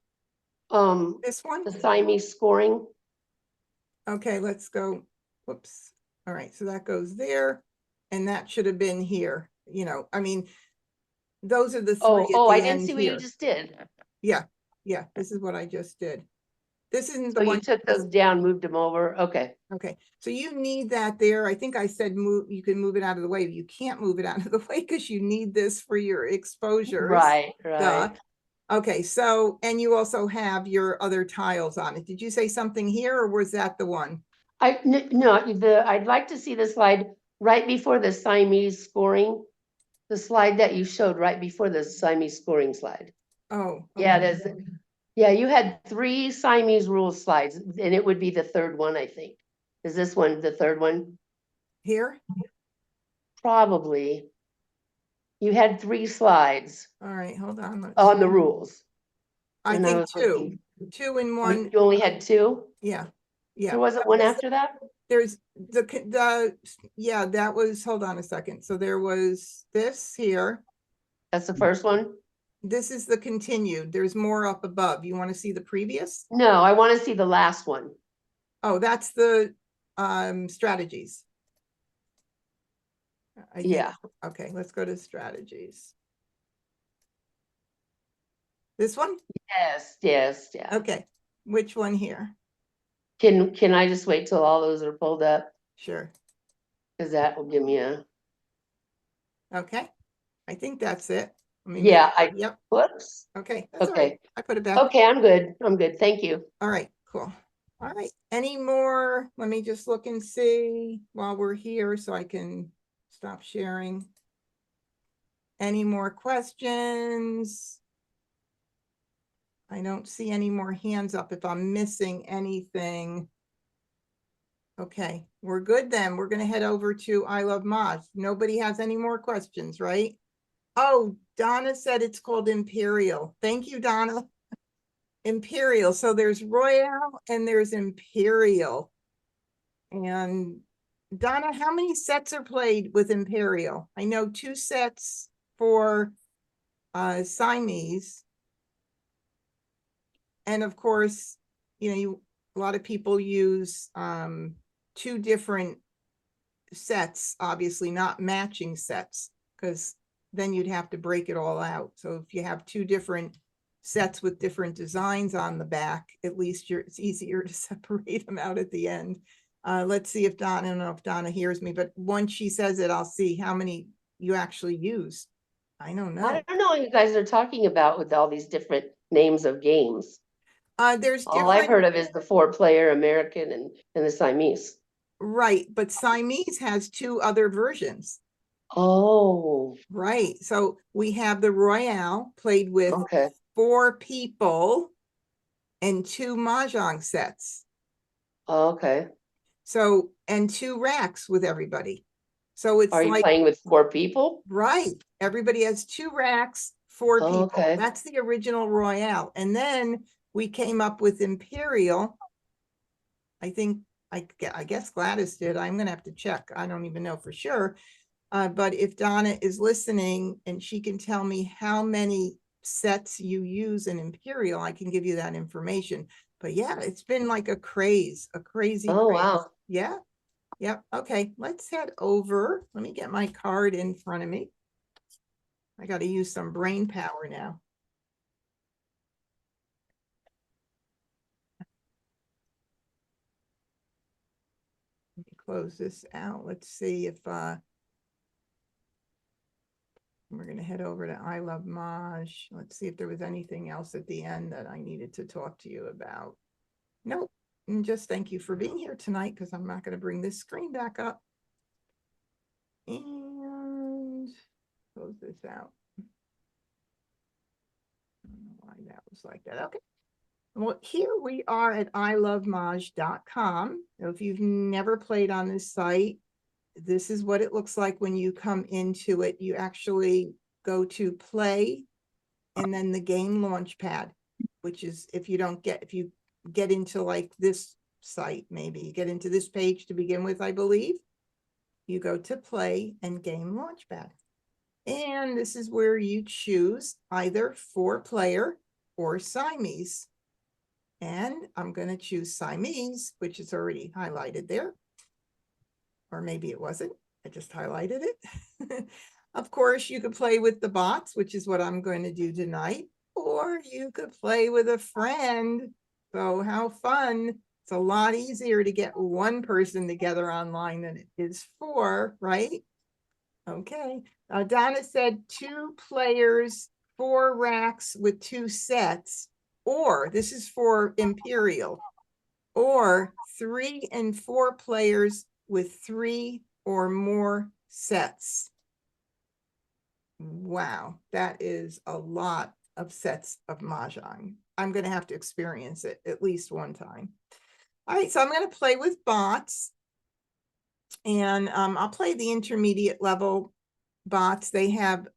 This one? the Siamese scoring. Okay, let's go. Whoops. All right, so that goes there, and that should have been here. You know, I mean, those are the 3 at I the didn't end see what you here. just did. Yeah, this is what I just did. This isn't the So you one. took those down, moved them over. Okay. Okay, so you need that there. I think I said move, you can move it out of the way. You can't move it out of the way because you need this for your exposures. Right, Duh. right. Okay, so, and you also have your other tiles on it. Did you say something here or was that the one? No, I'd like to see the slide right before the Siamese scoring. The slide that you showed right before the Siamese scoring slide. Oh. Yeah, okay. yeah, you had 3 Siamese rules slides, and it would be the 3rd one, I think. Is this one the 3rd one? Here? Probably. You had 3 slides All right, hold on. Let's on see. the rules. I and think was 2 in Oh, one. you only had 2? Yeah. Yeah. There wasn't one after that? There's yeah, that was, hold on a second. So there was this here. That's the first one? This is the continued. There's more up above. You want to see the previous? No, I want to see the last one. Oh, that's the strategies. I think- Yeah, Okay, let's go to strategies. This one? yes, yeah. Okay, which one here? Can I just wait till all those are pulled up? Sure. Cause that will give me a, Okay, I think that's it. Let me yeah, make- Yep, whoops. okay, that's all right. Okay, I put it back. okay, I'm good, thank you. All right, cool. All right, any more? Let me just look and see while we're here so I can stop sharing. Any more questions? I don't see any more hands up if I'm missing anything. Okay, we're good then. We're gonna head over to I Love Maj. Nobody has any more questions, right? Oh, Donna said it's called Imperial. Thank you, Donna. Imperial. So there's Royale and there's Imperial. And Donna, how many sets are played with Imperial? I know 2 sets for Siamese. And of course, you know, a lot of people use 2 different sets, obviously not matching sets, because then you'd have to break it all out. So if you have 2 different sets with different designs on the back, at least it's easier to separate them out at the end. Let's see if Donna, I don't know if Donna hears me, but once she says it, I'll see how many you actually use. I don't know. I don't know what you guys are talking about with all these different names of games. There's All I've different, heard of is the 4-player American and the Siamese. right, but Siamese has 2 other versions. Oh, Right, so we have the Royale played with okay, 4 people and 2 Mahjong sets. okay. So, and 2 racks with everybody. So it's Are you like, playing with 4 people? right, everybody has 2 racks, 4 people. Okay. That's the original Royale. And then we came up with Imperial. I think, I guess Gladys did. I'm gonna have to check. I don't even know for sure. But if Donna is listening and she can tell me how many sets you use in Imperial, I can give you that information. But yeah, it's been like a crazy Oh, craze. wow. Yeah. Yep. Okay, let's head over. Let me get my card in front of me. I got to use some brain power now. Let me close this out. Let's see if we're going to head over to I Love Maj. Let's see if there was anything else at the end that I needed to talk to you about. Nope. And just thank you for being here tonight, because I'm not going to bring this screen back up. And close this out. I don't know why that was like that. Okay. Well, here we are at ilovemaj.com. If you've never played on this site, this is what it looks like when you come into it. You actually go to play and then the game launch pad, which is if you get into like this site, maybe you get into this page to begin with, I believe. You go to play and game launch pad. And this is where you choose either 4-player or Siamese. And I'm going to choose Siamese, which is already highlighted there. Or maybe it wasn't. I just highlighted it. Of course, you could play with the bots, which is what I'm going to do tonight. Or you could play with a friend. So how fun. It's a lot easier to get 1 person together online than it is 4, right? Okay. Donna said 2 players, 4 racks with 2 sets. Or this is for Imperial, or 3 and 4 players with 3 or more sets. Wow, that is a lot of sets of Mahjong. I'm going to have to experience it at least 1 time. All right, so I'm going to play with bots. And I'll play the intermediate level bots. They have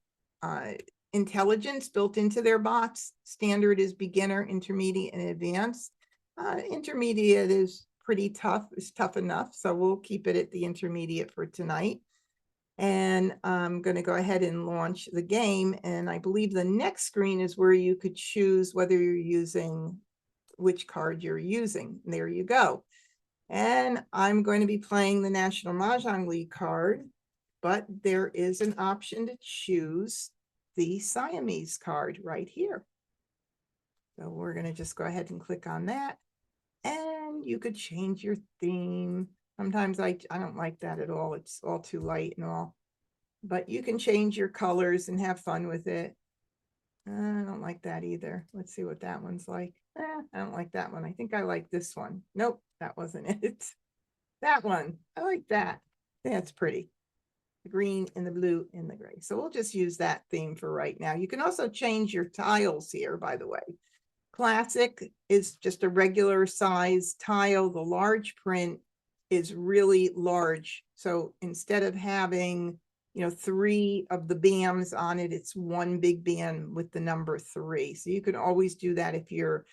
intelligence built into their bots. Standard is beginner, intermediate, and advanced. Intermediate is pretty tough, is tough enough, so we'll keep it at the intermediate for tonight. And I'm going to go ahead and launch the game. And I believe the next screen is where you could choose whether you're using which card you're using. There you go. And I'm going to be playing the National Mahjong League card, but there is an option to choose the Siamese card right here. So we're going to just go ahead and click on that. And you could change your theme. Sometimes I don't like that at all. It's all too light and all. But you can change your colors and have fun with it. I don't like that either. Let's see what that one's like. I don't like that one. I think I like this one. Nope, that wasn't it. That one. I like that. That's pretty. The green and the blue and the gray. So we'll just use that theme for right now. You can also change your tiles here, by the way. Classic is just a regular size tile. The large print is really large. So instead of having, 3 of the BAMs on it, it's one big BAM with the number 3. So you can always do that if you're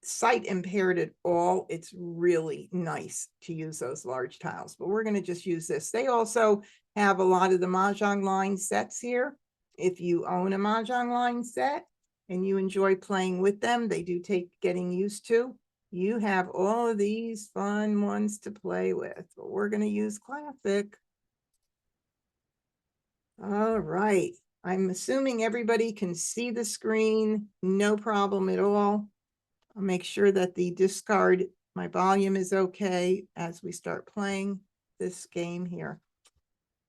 sight impaired at all. It's really nice to use those large tiles, but we're going to just use this. They also have a lot of the Mahjong line sets here. If you own a Mahjong line set and you enjoy playing with them, they do take getting used to. You have all of these fun ones to play with, but we're going to use Classic. All right. I'm assuming everybody can see the screen. No problem at all. I'll make sure that the discard, my volume is okay as we start playing this game here.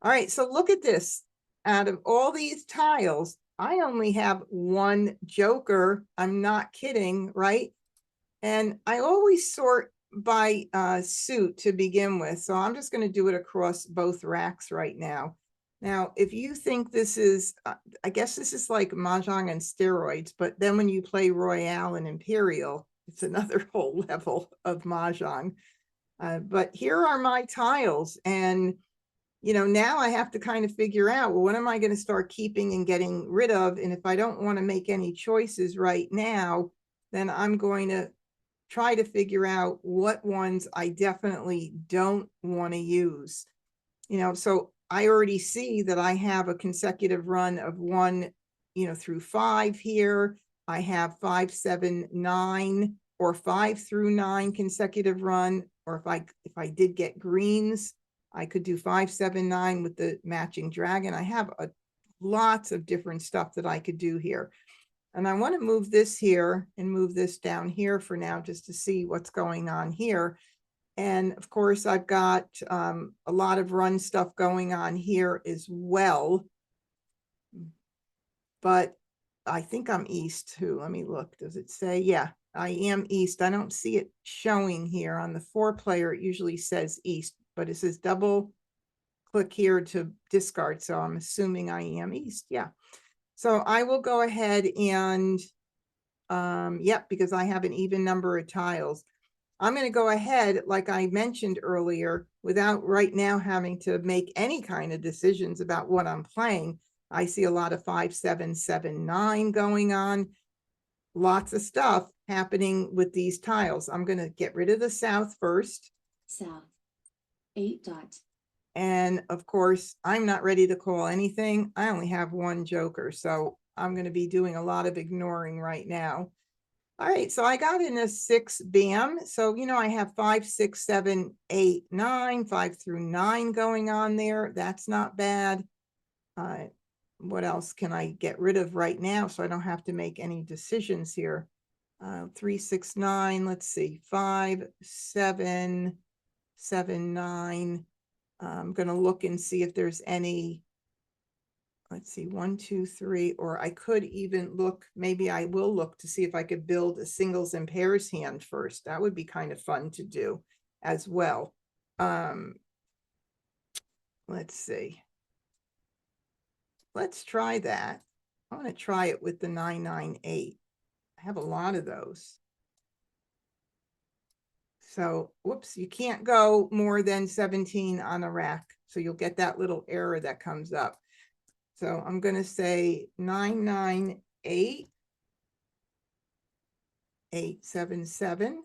All right, so look at this. Out of all these tiles, I only have one joker. I'm not kidding, right? And I always sort by suit to begin with. So I'm just going to do it across both racks right now. Now, if you think this is, I guess this is like Mahjong on steroids, but then when you play Royale and Imperial, it's another whole level of Mahjong. But here are my tiles. And, now I have to kind of figure out, well, what am I going to start keeping and getting rid of? And if I don't want to make any choices right now, then I'm going to try to figure out what ones I definitely don't want to use. So I already see that I have a consecutive run of 1, through 5 here. I have 5, 7, 9, or 5 through 9 consecutive run. Or if I did get greens, I could do 5, 7, 9 with the matching dragon. I have lots of different stuff that I could do here. And I want to move this here and move this down here for now, just to see what's going on here. And of course, I've got a lot of run stuff going on here as well. But I think I'm east too. Let me look. Does it say? Yeah, I am east. I don't see it showing here on the 4-player. It usually says east, but it says double click here to discard. So I'm assuming I am east. Yeah. So I will go ahead and, yep, because I have an even number of tiles. I'm going to go ahead, like I mentioned earlier, without right now having to make any kind of decisions about what I'm playing. I see a lot of 5, 7, 7, 9 going on. Lots of stuff happening with these tiles. I'm going to get rid of the south first. South. 8 dot. And of course, I'm not ready to call anything. I only have one joker, so I'm going to be doing a lot of ignoring right now. All right, so I got in a 6 BAM. So, I have 5, 6, 7, 8, 9, 5 through 9 going on there. That's not bad. What else can I get rid of right now so I don't have to make any decisions here? 3, 6, 9, let's see, 5, 7, 7, 9. I'm going to look and see if there's any. Let's see, 1, 2, 3, or I could even look, maybe I will look to see if I could build a singles and pairs hand first. That would be kind of fun to do as well. Let's see. Let's try that. I want to try it with the 998. I have a lot of those. So, whoops, you can't go more than 17 on a rack. So you'll get that little error that comes up. So I'm going to say 998, 877.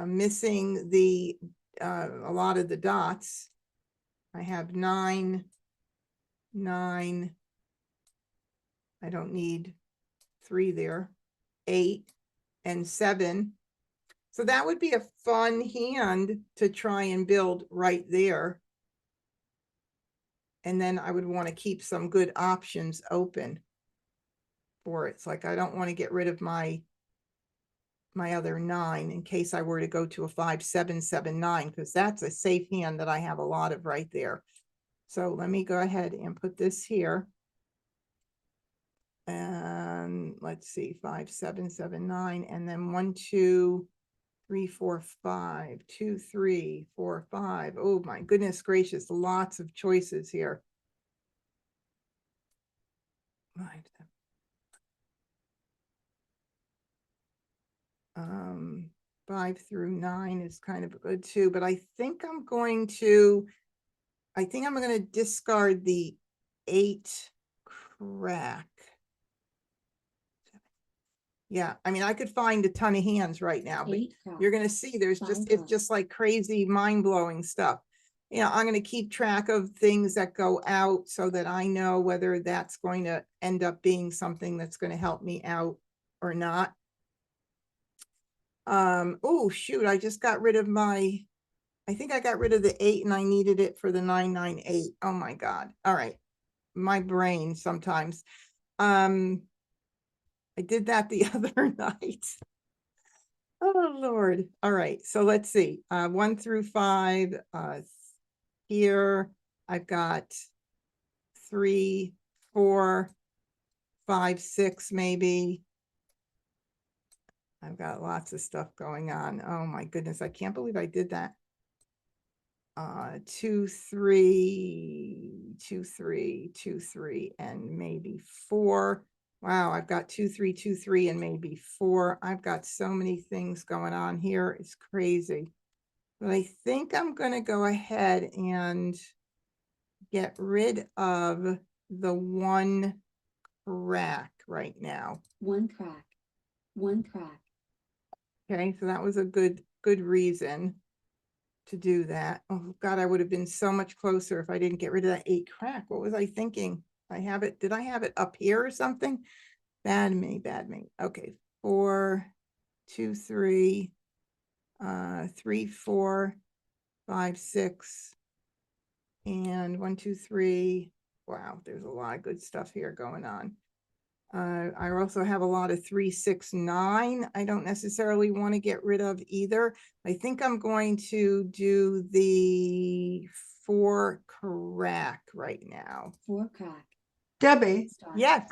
missing the, a lot of the dots. I have 9, 9. I don't need 3 there, 8 and 7. So that would be a fun hand to try and build right there. And then I would want to keep some good options open for it. It's like, I don't want to get rid of my other 9 in case I were to go to a 5, 7, 7, 9, because that's a safe hand that I have a lot of right there. So let me go ahead and put this here. And let's see, 5, 7, 7, 9, and then 1, 2, 3, 4, 5, 2, 3, 4, 5. Oh my goodness gracious, lots of choices here. 5 through 9 is kind of good too, but I think I'm going to discard the 8 crack. Yeah, I mean, I could find a ton of hands right now, but 8 crack. you're gonna see there's just, it's just like crazy mind-blowing stuff. You know, I'm gonna keep track of things that go out so that I know whether that's going to end up being something that's going to help me out or not. Oh shoot, I just got rid of my, I think I got rid of the 8 and I needed it for the 998. Oh my God. All right. My brain sometimes. I did that the other night. Oh Lord. All right. So let's see. 1 through 5. Here I've got 3, 4, 5, 6, maybe. I've got lots of stuff going on. Oh my goodness. I can't believe I did that. 2, 3, 2, 3, 2, 3, and maybe 4. Wow, I've got 2, 3, 2, 3, and maybe 4. I've got so many things going on here. It's crazy. But I think I'm going to go ahead and get rid of the 1 crack right now. 1 crack. 1 crack. Okay, so that was a good reason to do that. Oh God, I would have been so much closer if I didn't get rid of that 8 crack. What was I thinking? I have it. Did I have it up here or something? Bad me, bad me. Okay, 4, 2, 3, 3, 4, 5, 6, and 1, 2, 3. Wow, there's a lot of good stuff here going on. I also have a lot of 3, 6, 9. I don't necessarily want to get rid of either. I think I'm going to do the 4 crack right now. 4 crack. Debbie, Star. Yes.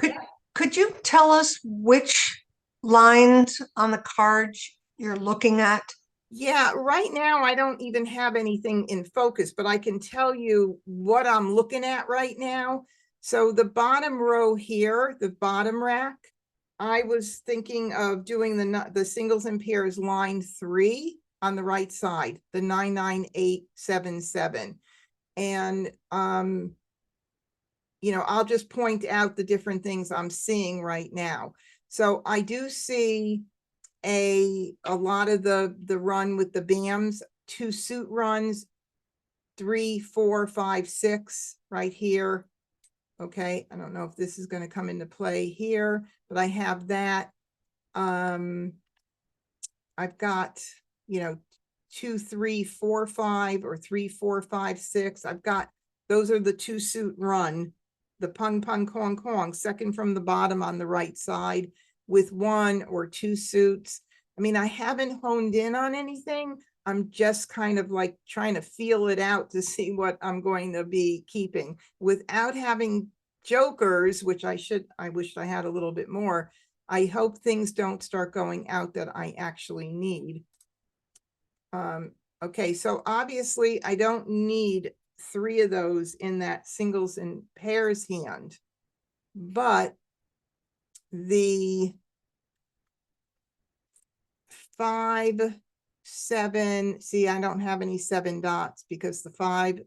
could you tell us which lines on the cards you're looking at? Yeah, right now I don't even have anything in focus, but I can tell you what I'm looking at right now. So the bottom row here, the bottom rack, I was thinking of doing the singles and pairs line 3 on the right side, the 99877. And you know, I'll just point out the different things I'm seeing right now. So I do see a lot of the run with the BAMs, 2 suit runs, 3, 4, 5, 6 right here. Okay, I don't know if this is going to come into play here, but I have that. I've got, you know, 2, 3, 4, 5, or 3, 4, 5, 6. I've got, those are the 2 suit run, the pung pung kong kong, second from the bottom on the right side with 1 or 2 suits. I mean, I haven't honed in on anything. I'm just kind of like trying to feel it out to see what I'm going to be keeping without having jokers, which I wished I had a little bit more. I hope things don't start going out that I actually need. Okay, so obviously I don't need 3 of those in that singles and pairs hand, but the 5, 7, see, I don't have any 7 dots because the 5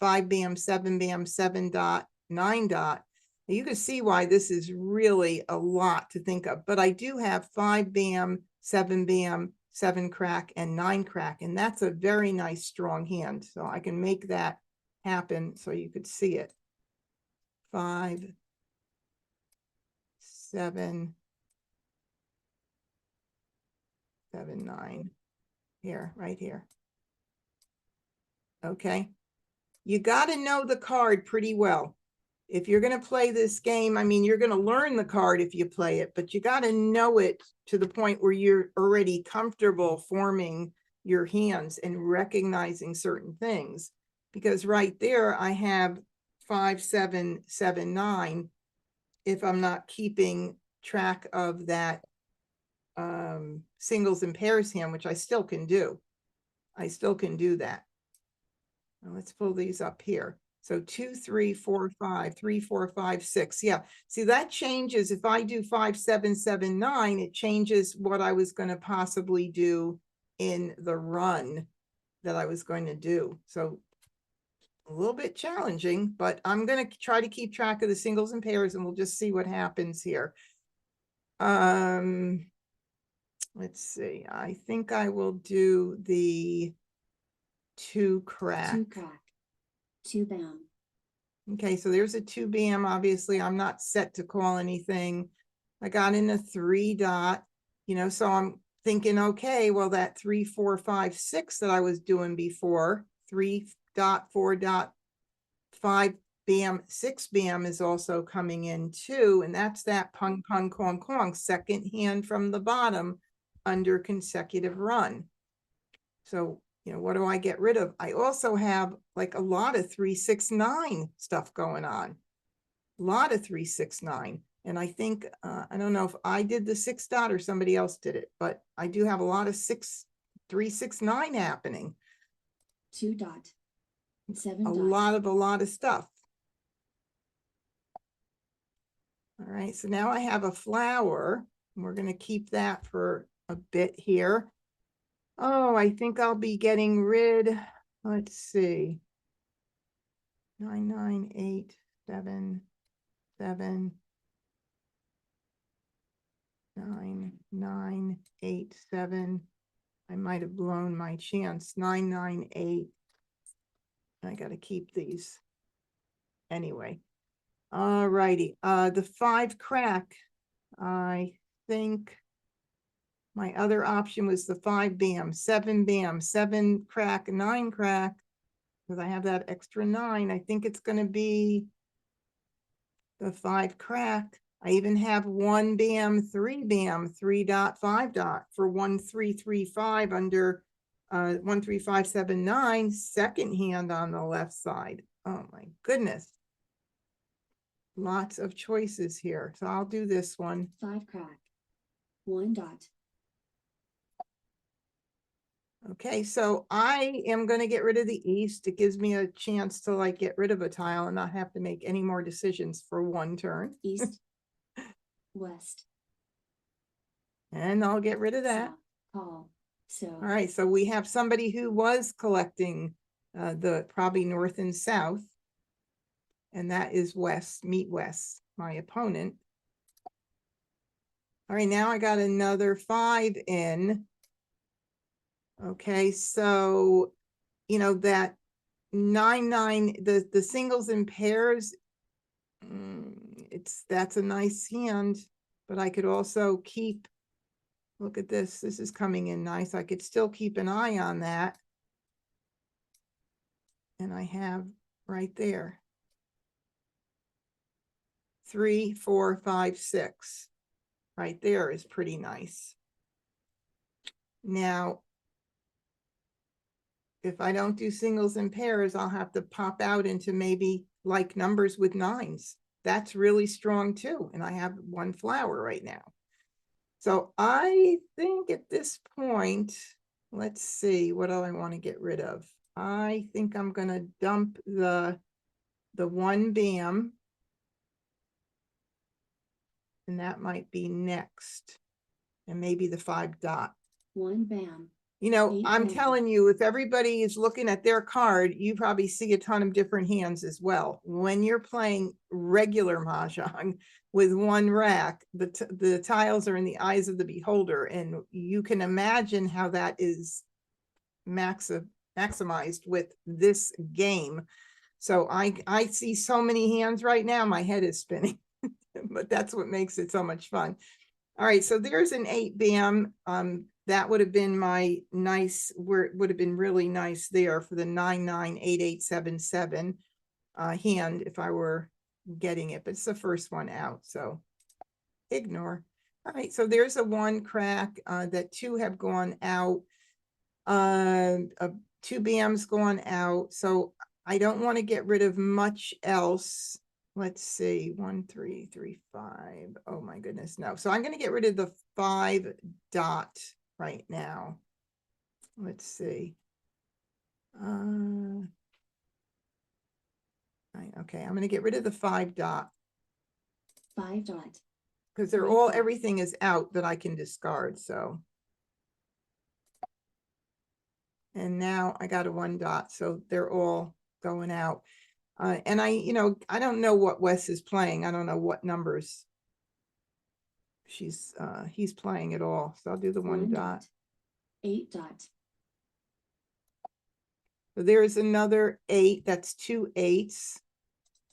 BAM, 7 BAM, 7 dot, 9 dot. You can see why this is really a lot to think of, but I do have 5 BAM, 7 BAM, 7 crack, and 9 crack. And that's a very nice strong hand. So I can make that happen so you could see it. 5, 7, 7, 9. Here, right here. Okay. You got to know the card pretty well. If you're going to play this game, I mean, you're going to learn the card if you play it, but you got to know it to the point where you're already comfortable forming your hands and recognizing certain things. Because right there, I have 5, 7, 7, 9. If I'm not keeping track of that singles and pairs hand, which I still can do. I still can do that. Now let's pull these up here. So 2, 3, 4, 5, 3, 4, 5, 6. Yeah. See, that changes. If I do 5, 7, 7, 9, it changes what I was going to possibly do in the run that I was going to do. So a little bit challenging, but I'm going to try to keep track of the singles and pairs, and we'll just see what happens here. Let's see. I think I will do the 2 crack. 2 crack. 2 bam. Okay, so there's a 2 bam. Obviously, I'm not set to call anything. I got in a 3 dot, so I'm thinking, okay, well, that 3, 4, 5, 6 that I was doing before, 3 dot, 4 dot, 5 bam, 6 bam is also coming in too. And that's that pung, pung, kong, kong, second hand from the bottom under consecutive run. So, what do I get rid of? I also have like a lot of 3, 6, 9 stuff going on. A lot of 3, 6, 9. And I think, I don't know if I did the 6 dot or somebody else did it, but I do have a lot of 3, 6, 9 happening. 2 dot. 7 A dot. lot of stuff. All right, so now I have a flower, and we're going to keep that for a bit here. Oh, I think I'll be getting rid, let's see, 9, 9, 8, 7, 7, 9, 9, 8, 7. I might have blown my chance. 9, 9, 8. I got to keep these anyway. All righty. The 5 crack, I think my other option was the 5 bam, 7 bam, 7 crack, 9 crack, because I have that extra 9. I think it's going to be the 5 crack. I even have 1 bam, 3 bam, 3 dot, 5 dot for 1, 3, 3, 5 under 1, 3, 5, 7, 9, second hand on the left side. Oh my goodness. Lots of choices here. So I'll do this one. 5 crack. 1 dot. Okay, so I am going to get rid of the east. It gives me a chance to like get rid of a tile and not have to make any more decisions for one turn. East. West. And I'll get rid of that. South. Call. So. All right, so we have somebody who was collecting the probably north and south. And that is West, meet West, my opponent. All right, now I got another 5 in. Okay, so, that 9, 9, the singles and pairs, that's a nice hand, but I could also keep, look at this, this is coming in nice. I could still keep an eye on that. And I have right there. 3, 4, 5, 6. Right there is pretty nice. Now, if I don't do singles and pairs, I'll have to pop out into maybe like numbers with 9s. That's really strong too. And I have 1 flower right now. So I think at this point, let's see, what do I want to get rid of? I think I'm going to dump the 1 bam. And that might be next. And maybe the 5 dot. 1 bam. You know, Eight I'm bam. telling you, if everybody is looking at their card, you probably see a ton of different hands as well. When you're playing regular Mahjong with one rack, the tiles are in the eyes of the beholder, and you can imagine how that is maximized with this game. So I see so many hands right now, my head is spinning, but that's what makes it so much fun. All right, so there's an 8 bam. That would have been my nice, where it would have been really nice there for the 998877 hand if I were getting it, but it's the first one out, so ignore. All right, so there's a 1 crack that 2 have gone out. 2 bams gone out, so I don't want to get rid of much else. Let's see, 1, 3, 3, 5. Oh my goodness, no. So I'm going to get rid of the 5 dot right now. Let's see. Okay, I'm going to get rid of the 5 dot 5 dot. because they're all, everything is out that I can discard. So. And now I got a 1 dot, so they're all going out. And I don't know what Wes is playing. I don't know what numbers he's playing at all. So I'll do the 1 dot. 8 dot. So there's another 8. That's 2 8s.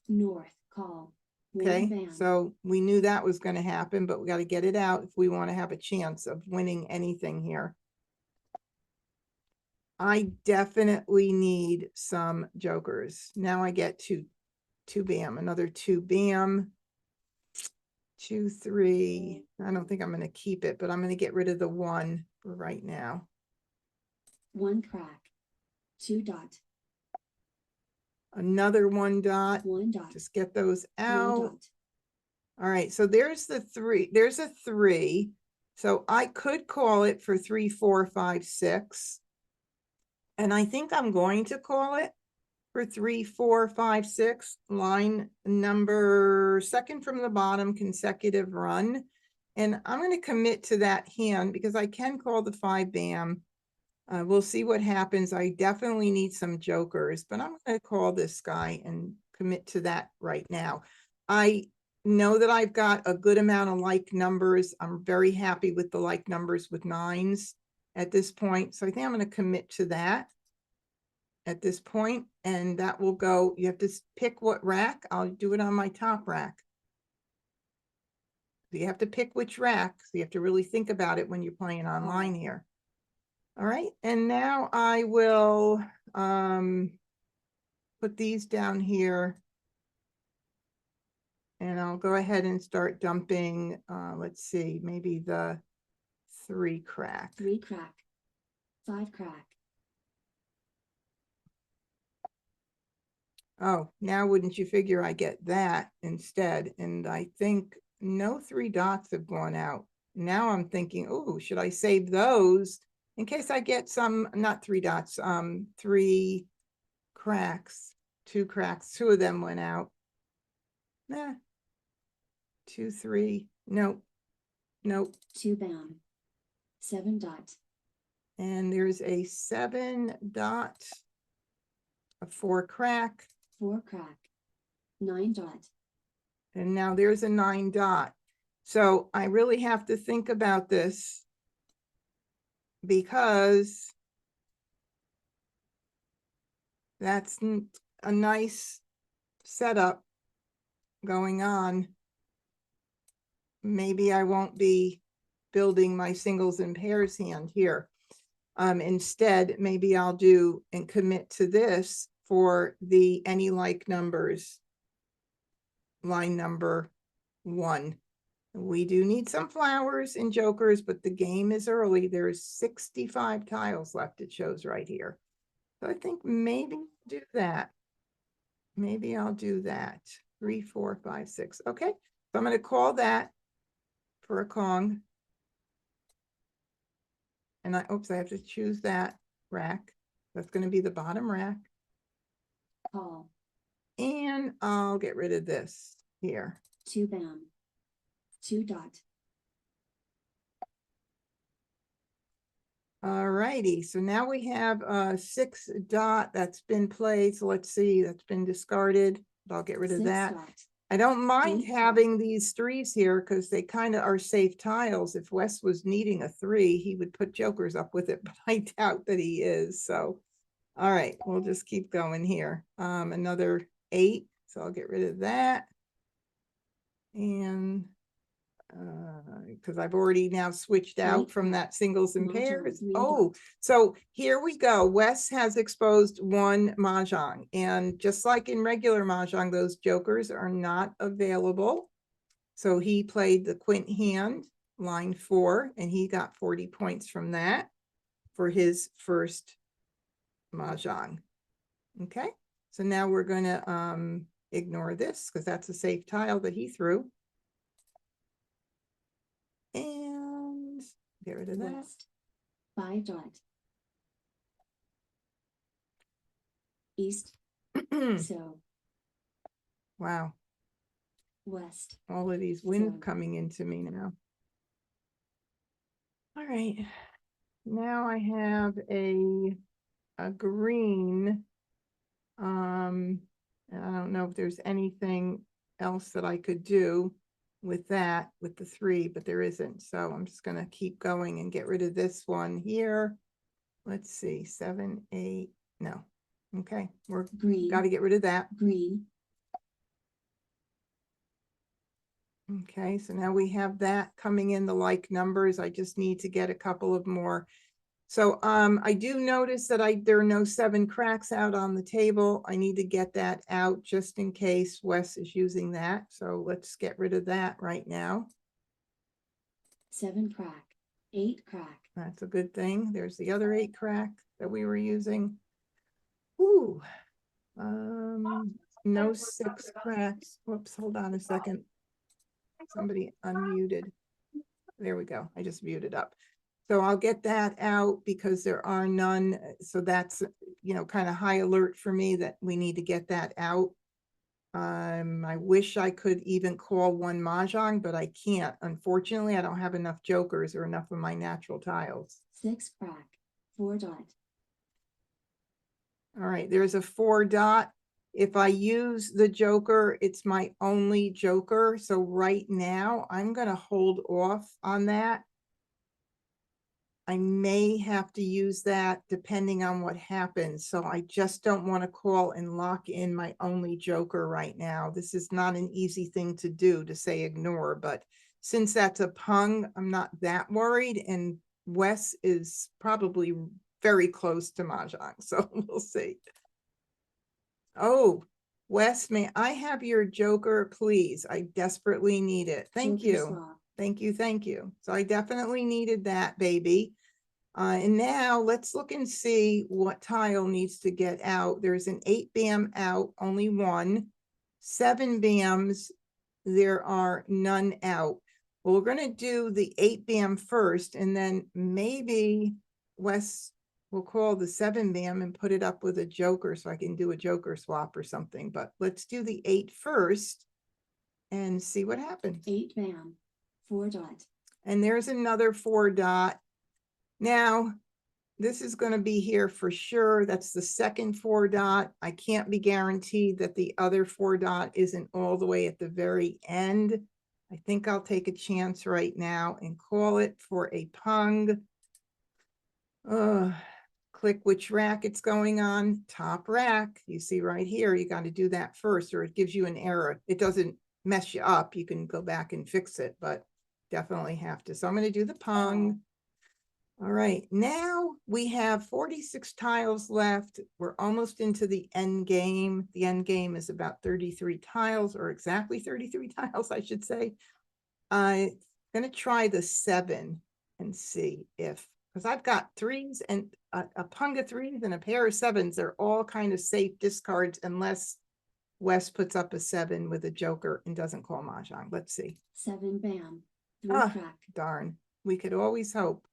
North call. 1 Okay, bam. so we knew that was going to happen, but we got to get it out if we want to have a chance of winning anything here. I definitely need some jokers. Now I get 2 bam, another 2 bam. 2 3. I don't think I'm going to keep it, but I'm going to get rid of the 1 for right now. 1 crack. 2 dot. Another 1 dot. 1 dot. Just get those 1 out. dot. All right, so there's the 3. There's a 3. So I could call it for 3 4 5 6. And I think I'm going to call it for 3 4 5 6, line number 2nd from the bottom, consecutive run. And I'm going to commit to that hand because I can call the 5 bam. We'll see what happens. I definitely need some jokers, but I'm going to call this guy and commit to that right now. I know that I've got a good amount of like numbers. I'm very happy with the like numbers with 9s at this point. So I think I'm going to commit to that at this point, and that will go. You have to pick what rack. I'll do it on my top rack. So you have to pick which rack. So you have to really think about it when you're playing online here. All right, and now I will put these down here, and I'll go ahead and start dumping. Let's see, maybe the 3 crack. 3 crack. 5 crack. Oh, now wouldn't you figure I get that instead? And I think no 3 dots have gone out. Now I'm thinking, oh, should I save those in case I get some, not 3 dots, 3 cracks, 2 cracks, 2 of them went out. Nah, 2, 3, nope, nope. 2 bam. 7 dot. And there's a 7 dot, a 4 crack. 4 crack. 9 dot. And now there's a 9 dot. So I really have to think about this because that's a nice setup going on. Maybe I won't be building my singles and pairs hand here. Instead, maybe I'll do and commit to this for the any like numbers, line number 1. We do need some flowers and jokers, but the game is early. There's 65 tiles left, it shows right here. So I think maybe I'll do that. Maybe I'll do that. 3 4 5 6. Okay, so I'm going to call that for a Kong. And I have to choose that rack. That's going to be the bottom rack. Call. And I'll get rid of this here. 2 bam. 2 dot. All righty, so now we have a 6 dot that's been played. So let's see, that's been discarded. But I'll get rid of 6 that. dot. I don't mind 8 having these 3s here because they kind of are safe tiles. If Wes was needing a 3, he would put jokers up with it, but I doubt that he is. So, all right, we'll just keep going here. Another 8, so I'll get rid of that. And because I've already now switched out from that singles and Mah Jongg, pairs. 3 Oh, dot. so here we go. Wes has exposed 1 Mahjong, and just like in regular Mahjong, those jokers are not available. So he played the quint hand, line 4, and he got 40 points from that for his first Mahjong. Okay, so now we're gonna ignore this because that's a safe tile that he threw. And get rid of that. West. 5 dot. East. So. Wow, West. all of these wind So- coming into me now. All right, now I have a green. And I don't know if there's anything else that I could do with that, with the 3, but there isn't. So I'm just gonna keep going and get rid of this one here. Let's see, 7, 8, no. Okay, we're Green. got to get rid of that. Green. Okay, so now we have that coming in the like numbers. I just need to get a couple of more. So I do notice that there are no 7 cracks out on the table. I need to get that out just in case Wes is using that. So let's get rid of that right now. 7 crack. 8 crack. That's a good thing. There's the other 8 crack that we were using. Ooh. No 6 cracks. Whoops, hold on a second. Somebody unmuted. There we go. I just muted up. So I'll get that out because there are none. So that's, you know, kind of high alert for me that we need to get that out. I wish I could even call 1 Mahjong, but I can't. Unfortunately, I don't have enough jokers or enough of my natural tiles. 6 crack. 4 dot. All right, there's a 4 dot. If I use the joker, it's my only joker. So right now I'm going to hold off on that. I may have to use that depending on what happens. So I just don't want to call and lock in my only joker right now. This is not an easy thing to do, to say ignore, but since that's a pung, I'm not that worried. And Wes is probably very close to Mahjong, so we'll see. Oh, Wes, may I have your joker, please? I desperately need it. Thank Joker you. swap. Thank you, thank you. So I definitely needed that, baby. And now let's look and see what tile needs to get out. There's an 8 BAM out, only 1. 7 BAMs, there are none out. Well, we're going to do the 8 BAM first, and then maybe Wes will call the 7 BAM and put it up with a joker so I can do a joker swap or something. But let's do the 8 first and see what happens. 8 bam. 4 dot. And there's another 4 dot. Now, this is going to be here for sure. That's the second 4 dot. I can't be guaranteed that the other 4 dot isn't all the way at the very end. I think I'll take a chance right now and call it for a pung. Click which rack it's going on. Top rack. You see right here, you got to do that first or it gives you an error. It doesn't mess you up. You can go back and fix it, but definitely have to. So I'm going to do the pung. All right, now we have 46 tiles left. We're almost into the end game. The end game is about 33 tiles, or exactly 33 tiles, I should say. I'm going to try the 7 and see if, because I've got 3s and a pung of 3s and a pair of 7s. They're all kind of safe discards unless Wes puts up a 7 with a joker and doesn't call Mahjong. Let's see. 7 bam. 3 Ah, crack. darn. We could always hope.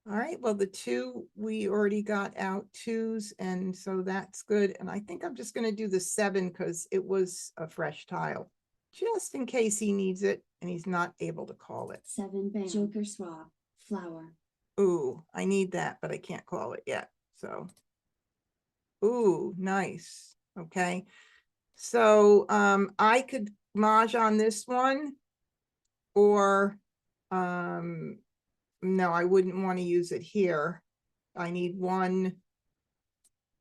All right, well, the 2, we already got out 2s, and so that's good. And I think I'm just going to do the 7 because it was a fresh tile, just in case he needs it and he's not able to call it. 7 bam. Joker swap. Flower. Ooh, I need that, but I can't call it yet, so. Ooh, nice, okay. So, I could Maj on this one. Or, no, I wouldn't want to use it here. I need one.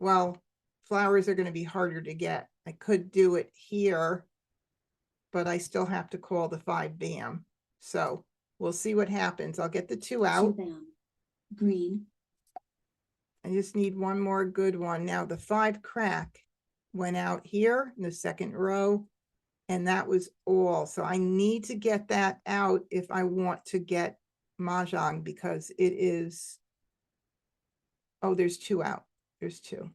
Well, flowers are going to be harder to get. I could do it here, but I still have to call the 5 bam. So we'll see what happens. I'll get the 2 2 out. bam. Green. I just need one more good one. Now the 5 crack went out here in the second row, and that was all. So I need to get that out if I want to get Mah Jongg, because it is, oh, there's 2 out. There's 2.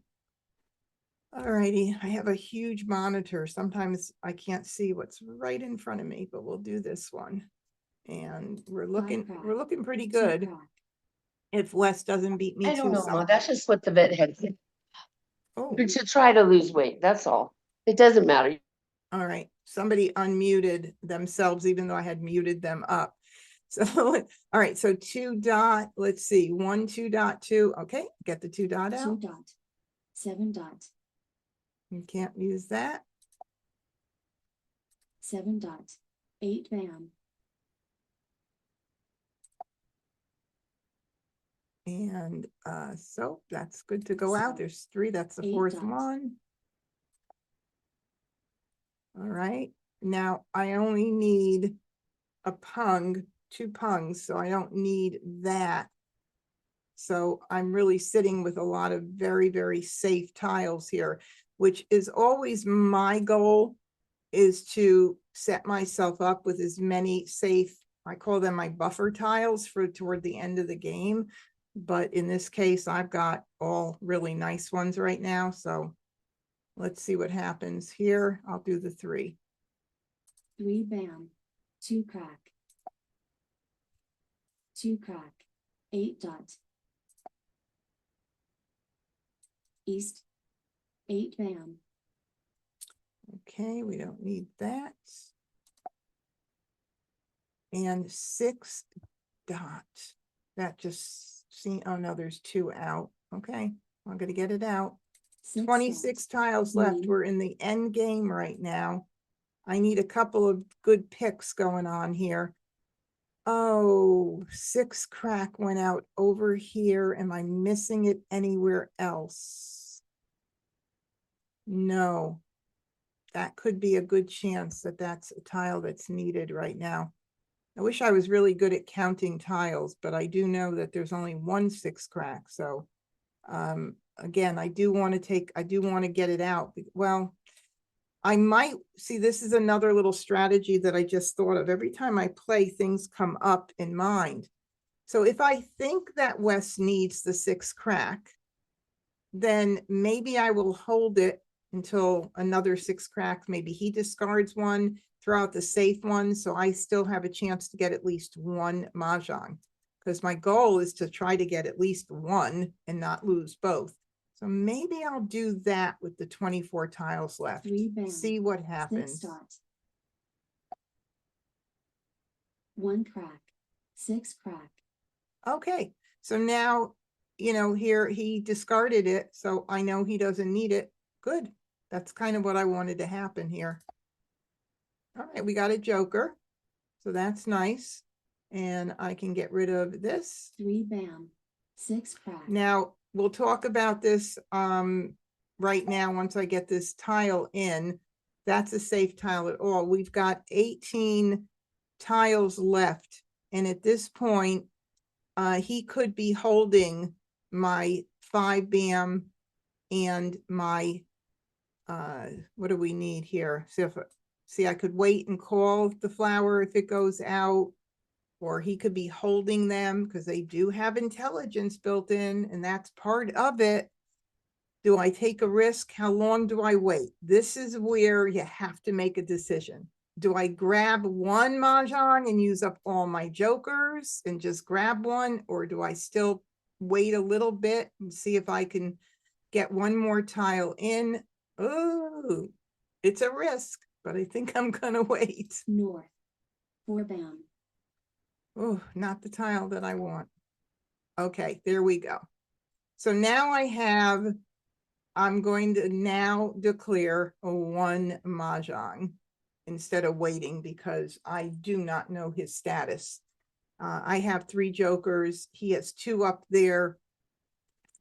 All righty, I have a huge monitor. Sometimes I can't see what's right in front of me, but we'll do this one. And we're looking pretty 2 good. crack. If Wes doesn't beat me I to don't know, Ma, something. that's just what the vet had said. Oh, To try to lose weight, that's all. It doesn't matter. all right. Somebody unmuted themselves, even though I had muted them up. So, all right. So 2 dot, let's see, 1, 2.2. Okay, get the 2 dot 2 out. dot. 7 dot. You can't use that. 7 dot. 8 bam. And so that's good to go out. So, There's 3. That's the 8 4th dots. one. All right. Now I only need a pung, 2 pungs, so I don't need that. So I'm really sitting with a lot of very, very safe tiles here, which is always my goal, is to set myself up with as many safe, I call them my buffer tiles for toward the end of the game. But in this case, I've got all really nice ones right now. So let's see what happens here. I'll do the 3. 3 bam. 2 crack. 2 crack. 8 dot. East. 8 bam. Okay, we don't need that. And 6 dot. That just see, oh no, there's 2 out. Okay, I'm gonna get it out. 6 26 tiles left. Green. We're in the end game right now. I need a couple of good picks going on here. Oh, 6 crack went out over here. Am I missing it anywhere else? No. That could be a good chance that that's a tile that's needed right now. I wish I was really good at counting tiles, but I do know that there's only 1 6 crack. So again, I do want to get it out. Well, I might see, this is another little strategy that I just thought of. Every time I play, things come up in mind. So if I think that Wes needs the 6 crack, then maybe I will hold it until another 6 cracks. Maybe he discards one, throw out the safe one, so I still have a chance to get at least 1 Mah Jongg, because my goal is to try to get at least 1 and not lose both. So maybe I'll do that with the 24 tiles left. 3 bam. See what 6 happens. dot. 1 crack. 6 crack. Okay, so now, you know, here he discarded it, so I know he doesn't need it. Good. That's kind of what I wanted to happen here. All right, we got a joker, so that's nice. And I can get rid of this. 3 bam. 6 crack. Now, we'll talk about this right now once I get this tile in. That's a safe tile at all. We've got 18 tiles left. And at this point, he could be holding my 5 bam and my, what do we need here? See, I could wait and call the flower if it goes out, or he could be holding them because they do have intelligence built in, and that's part of it. Do I take a risk? How long do I wait? This is where you have to make a decision. Do I grab 1 Mah Jongg and use up all my jokers and just grab 1, or do I still wait a little bit and see if I can get 1 more tile in? Oh, it's a risk, but I think I'm gonna wait. North. 4 bam. Oh, not the tile that I want. Okay, there we go. So now I'm going to now declare a 1 Mahjong instead of waiting because I do not know his status. I have 3 jokers. He has 2 up there.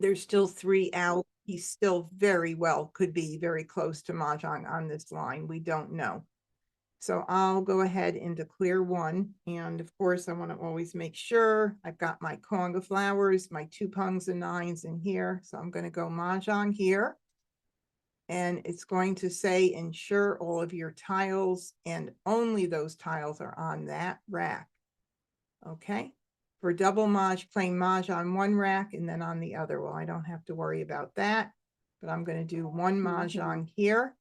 There's still 3 out. He still very well could be very close to Mahjong on this line. We don't know. So I'll go ahead and declare 1. And of course, I want to always make sure I've got my conga flowers, my 2 pungs and 9s in here. So I'm going to go Mahjong here. And it's going to say ensure all of your tiles and only those tiles are on that rack. Okay. For double Maj, playing Maj on 1 rack and then on the other. Well, I don't have to worry about that, but I'm going to do 1 Mahjong here.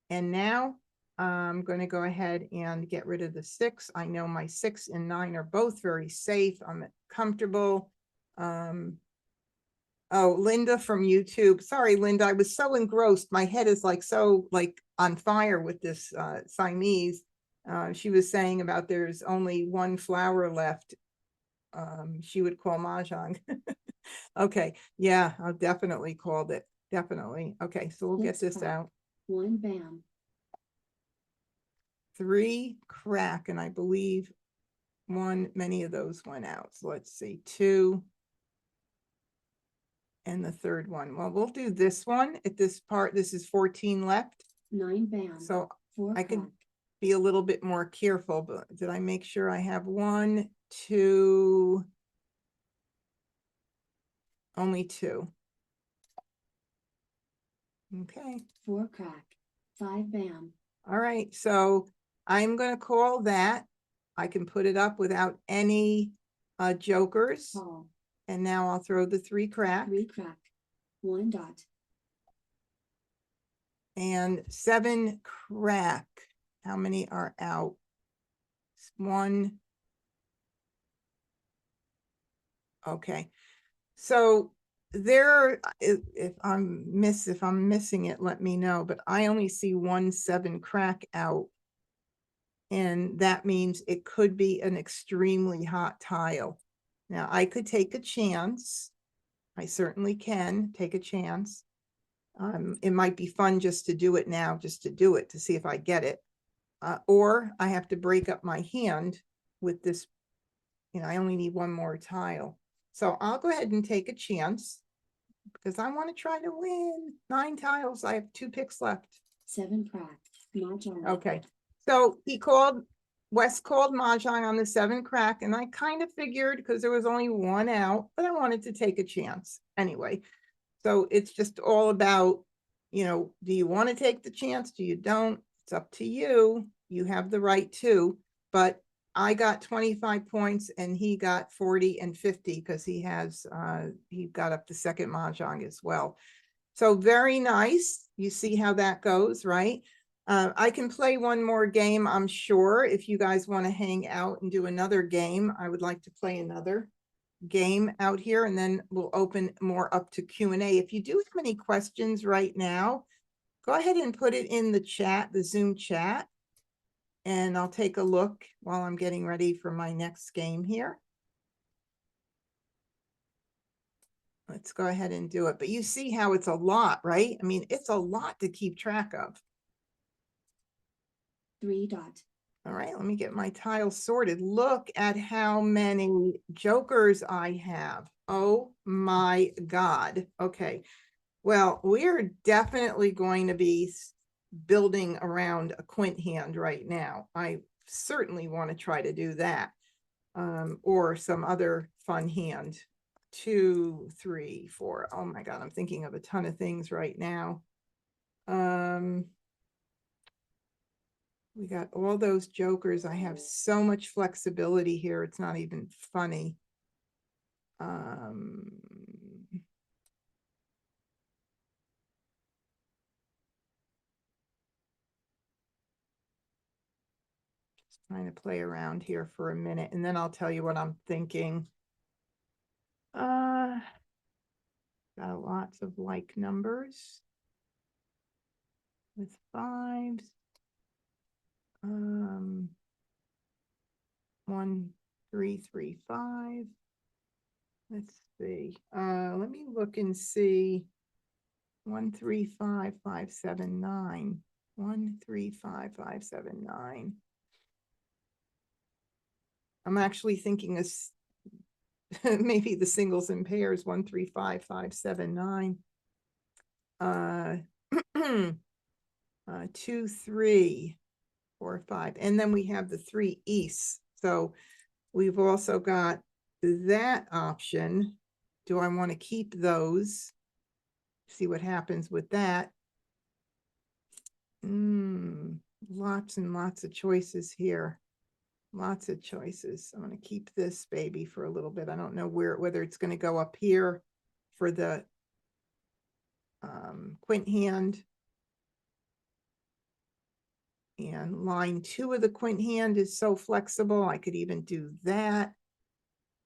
And now I'm going to go ahead and get rid of the 6. I know my 6 and 9 are both very safe. I'm comfortable. Oh, Linda from YouTube. Sorry, Linda, I was so engrossed. My head is like so like on fire with this Siamese. She was saying about there's only 1 flower left. She would call Mahjong. Okay, yeah, I'll definitely called it. Definitely. Okay, so we'll get 6 this crack. out. 1 bam. 3 crack, and I believe many of those went out. So let's see, 2. And the 3rd one. Well, we'll do this one at this part. This is 14 left. 9 bam. So 4 I crack. can be a little bit more careful, but did I make sure I have 1, 2, only 2. Okay. 4 crack. 5 bam. All right. So I'm going to call that. I can put it up without any jokers. Call. And now I'll throw the 3 crack 3 crack. 1 dot. and 7 crack. How many are out? 1. Okay. So there, if I'm missing it, let me know, but I only see 1 7 crack out. And that means it could be an extremely hot tile. Now I could take a chance. I certainly can take a chance. It might be fun just to do it now, just to do it, to see if I get it. Or I have to break up my hand with this. You know, I only need 1 more tile. So I'll go ahead and take a chance because I want to try to win. 9 tiles. I have 2 picks left. 7 crack. Mahjong. Okay. So Wes called Mahjong on the 7 crack, and I kind of figured because there was only 1 out, but I wanted to take a chance anyway. So it's just all about, you know, do you want to take the chance? Do you don't? It's up to you. You have the right to, but I got 25 points and he got 40 and 50 because he got up the 2nd Mahjong as well. So very nice. You see how that goes, right? I can play 1 more game, I'm sure. If you guys want to hang out and do another game, I would like to play another game out here, and then we'll open more up to Q&A. If you do have any questions right now, go ahead and put it in the chat, the Zoom chat, and I'll take a look while I'm getting ready for my next game here. Let's go ahead and do it. But you see how it's a lot, right? I mean, it's a lot to keep track of. 3 dot. All right, let me get my tiles sorted. Look at how many jokers I have. Oh my God. Okay. Well, we're definitely going to be building around a quint hand right now. I certainly want to try to do that. Or some other fun hand. 2, 3, 4. Oh my God, I'm thinking of a ton of things right now. We got all those jokers. I have so much flexibility here. It's not even funny. Just trying to play around here for a minute, and then I'll tell you what I'm thinking. Got lots of like numbers with 5s. 1, 3, 3, 5. let's see, let me look and see. 1, 3, 5, 5, 7, 9. 1, 3, 5, 5, 7, 9. I'm actually thinking of maybe the singles and pairs, 1, 3, 5, 5, 7, 9. 2, 3, 4, 5, and then we have the 3 east. So we've also got that option. Do I want to keep those? See what happens with that. Lots and lots of choices here. Lots of choices. I'm going to keep this baby for a little bit. I don't know whether it's going to go up here for the quint hand. And line 2 of the quint hand is so flexible. I could even do that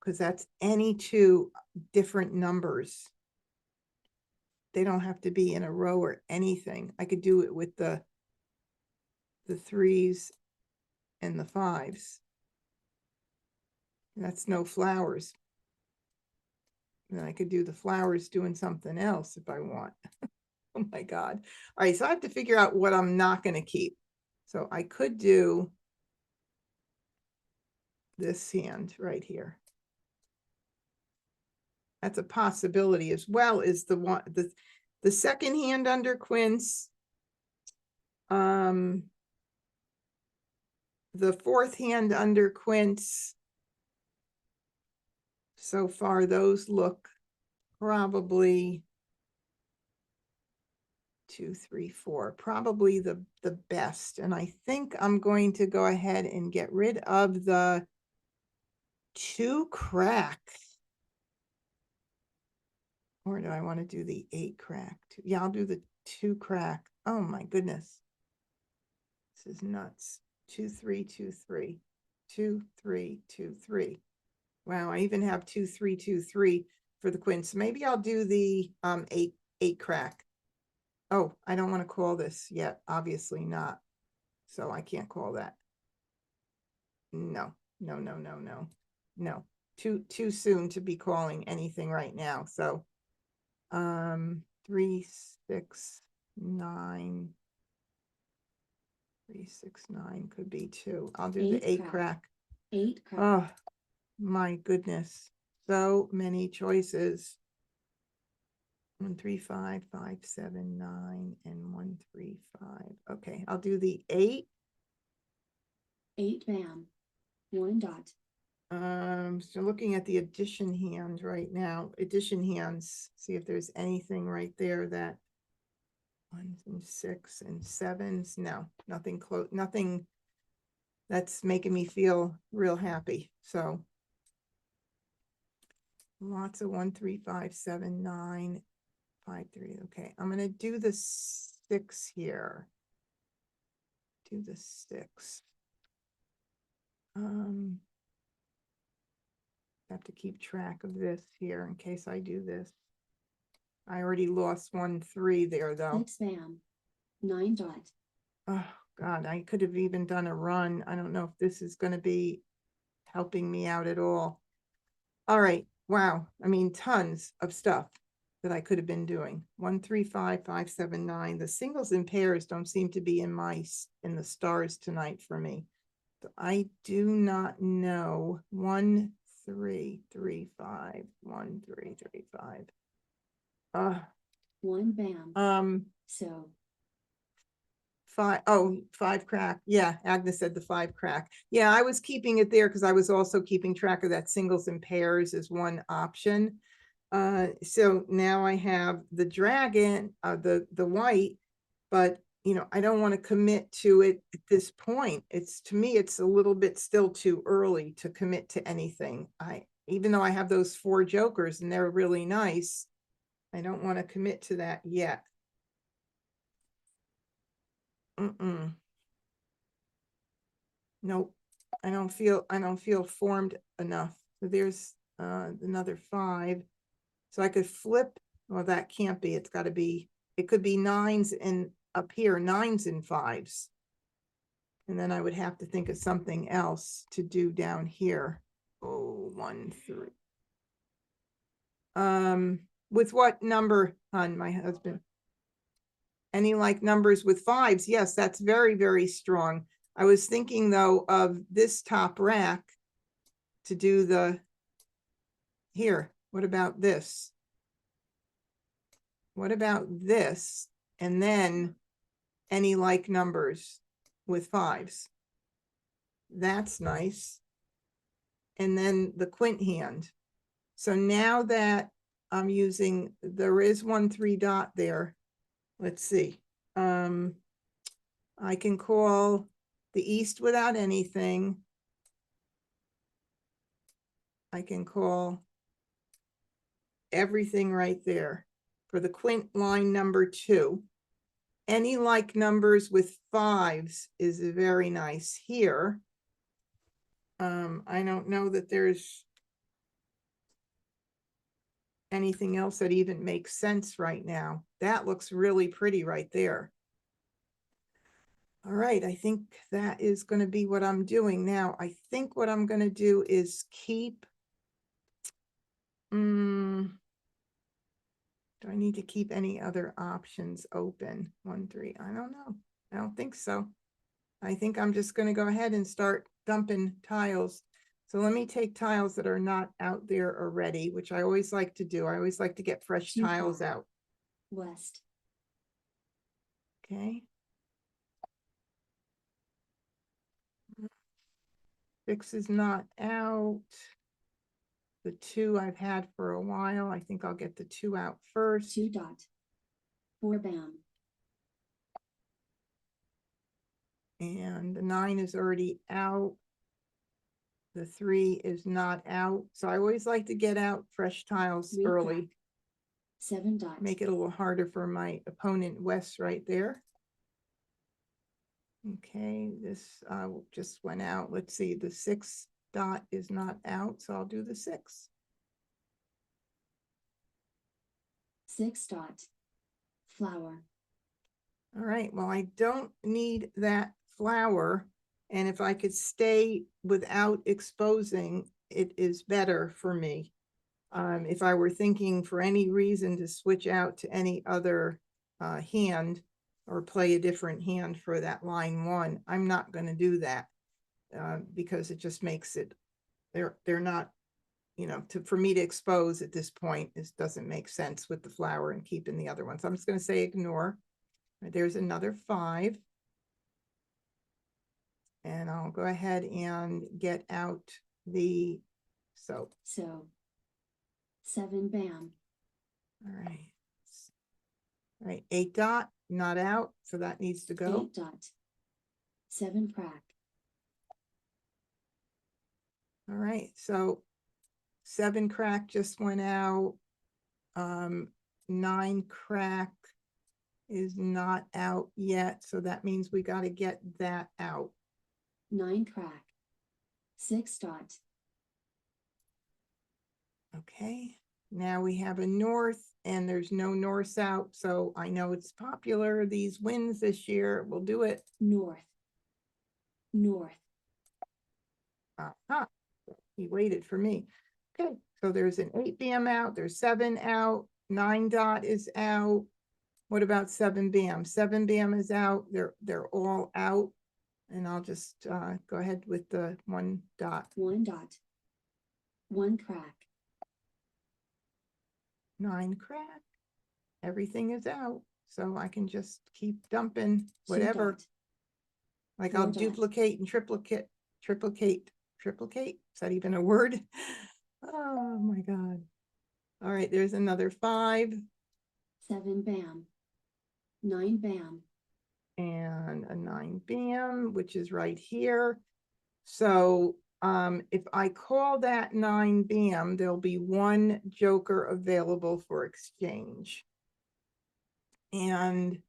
because that's any 2 different numbers. They don't have to be in a row or anything. I could do it with the 3s and the 5s. That's no flowers. Then I could do the flowers doing something else if I want. Oh my God. All right, so I have to figure out what I'm not going to keep. So I could do this hand right here. That's a possibility, as well as the second hand under quints. The 4th hand under quints. So far, those look probably 2, 3, 4, probably the best. And I think I'm going to go ahead and get rid of the 2 crack. Or do I want to do the 8 crack? Yeah, I'll do the 2 crack. Oh my goodness. This is nuts. 2, 3, 2, 3. 2, 3, 2, 3. Wow, I even have 2, 3, 2, 3 for the quints. Maybe I'll do the 8 crack. Oh, I don't want to call this yet. Obviously not. So I can't call that. No, no, no, no, no, no. Too soon to be calling anything right now. So 3, 6, 9. 3, 6, 9 could be 2. I'll do the 8 crack. 8 crack. Oh my goodness. So many choices. 1, 3, 5, 5, 7, 9, and 1, 3, 5. Okay, I'll do the 8. 8 bam. 1 dot. So looking at the addition hand right now, addition hands, see if there's anything right there that 1s and 6 and 7s. No, nothing close, nothing that's making me feel real happy. So lots of 1, 3, 5, 7, 9, 5, 3. Okay, I'm gonna do the 6 here. Do the 6. Have to keep track of this here in case I do this. I already lost 1, 3 there though. 6 bam. 9 dot. Oh God, I could have even done a run. I don't know if this is going to be helping me out at all. All right. Wow. I mean, tons of stuff that I could have been doing. 1, 3, 5, 5, 7, 9. The singles and pairs don't seem to be in the stars tonight for me. So I do not know. 1, 3, 3, 5. 1, 3, 3, 5. 1 bam. So 5. Oh, 5 crack. Yeah, Agnes said the 5 crack. Yeah, I was keeping it there because I was also keeping track of that singles and pairs as one option. So now I have the dragon, the white, but you know, I don't want to commit to it at this point. To me, it's a little bit still too early to commit to anything. Even though I have those 4 jokers and they're really nice, I don't want to commit to that yet. Nope. I don't feel formed enough. So there's another 5. So I could flip. Well, that can't be. It's got to be. It could be 9s and up here 9s and 5s. And then I would have to think of something else to do down here. Oh, 1, 3. With what number, hon, my husband? Any like numbers with fives? Yes, that's very, very strong. I was thinking though of this top rack to do the, here, what about this? What about this? And then any like numbers with fives. That's nice. And then the quint hand. So now that I'm using, there is 1 3 dot there. Let's see. I can call the east without anything. I can call everything right there for the quint line number 2. Any like numbers with fives is very nice here. I don't know that there's anything else that even makes sense right now. That looks really pretty right there. All right, I think that is going to be what I'm doing now. I think what I'm going to do is keep. Do I need to keep any other options open? 1 3. I don't know. I don't think so. I think I'm just going to go ahead and start dumping tiles. So let me take tiles that are not out there already, which I always like to do. I always like to get fresh Two tiles five. out. West. Okay. 6 is not out. The 2 I've had for a while. I think I'll get the 2 out first. 2 dot. 4 bam. And the 9 is already out. The 3 is not out. So I always like to get out fresh tiles 3 early. crack. 7 dot. Make it a little harder for my opponent, Wes, right there. Okay, this just went out. Let's see, the 6 dot is not out, so I'll do the 6. 6 dot. Flower. All right, well, I don't need that flower. And if I could stay without exposing, it is better for me. If I were thinking for any reason to switch out to any other hand or play a different hand for that line 1, I'm not going to do that because it just makes it, they're not, you know, for me to expose at this point, this doesn't make sense with the flower and keeping the other ones. I'm just going to say ignore. There's another 5. And I'll go ahead and get out the soap. So. 7 bam. All right. All right, 8 dot, not out, so that needs to go. 8 dot. 7 crack. All right, so 7 crack just went out. 9 crack is not out yet, so that means we got to get that out. 9 crack. 6 dot. Okay, now we have a north and there's no north out, so I know it's popular. These wins this year will do it. North. North. Aha, he waited for me. Okay, so there's an 8 bam out, there's 7 out, 9 dot is out. What about 7 bam? 7 bam is out. They're all out. And I'll just go ahead with the 1 dot. 1 dot. 1 crack. 9 crack. Everything is out. So I can just keep dumping 2 whatever. dot. Like 4 I'll dot. duplicate and triplicate. Is that even a word? Oh my God. All right, there's another 5. 7 bam. 9 bam. And a 9 bam, which is right here. So if I call that 9 bam, there'll be 1 joker available for exchange. And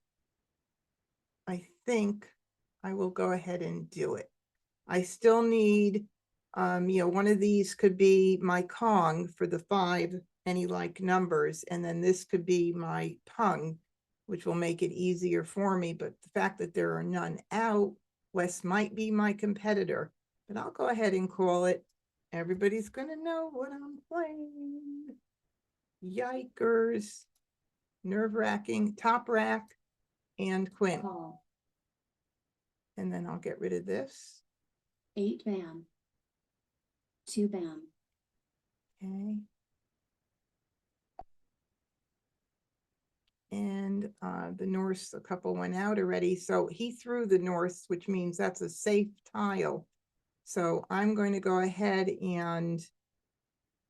I think I will go ahead and do it. I still need, you know, one of these could be my Kong for the 5 any like numbers, and then this could be my Pung, which will make it easier for me. But the fact that there are none out, Wes might be my competitor, but I'll go ahead and call it. Everybody's gonna know what I'm playing. Yikers. Nerve wracking, top rack and queen. Call. And then I'll get rid of this. 8 bam. 2 bam. Okay. And the Norse, a couple went out already. So he threw the Norse, which means that's a safe tile. So I'm going to go ahead and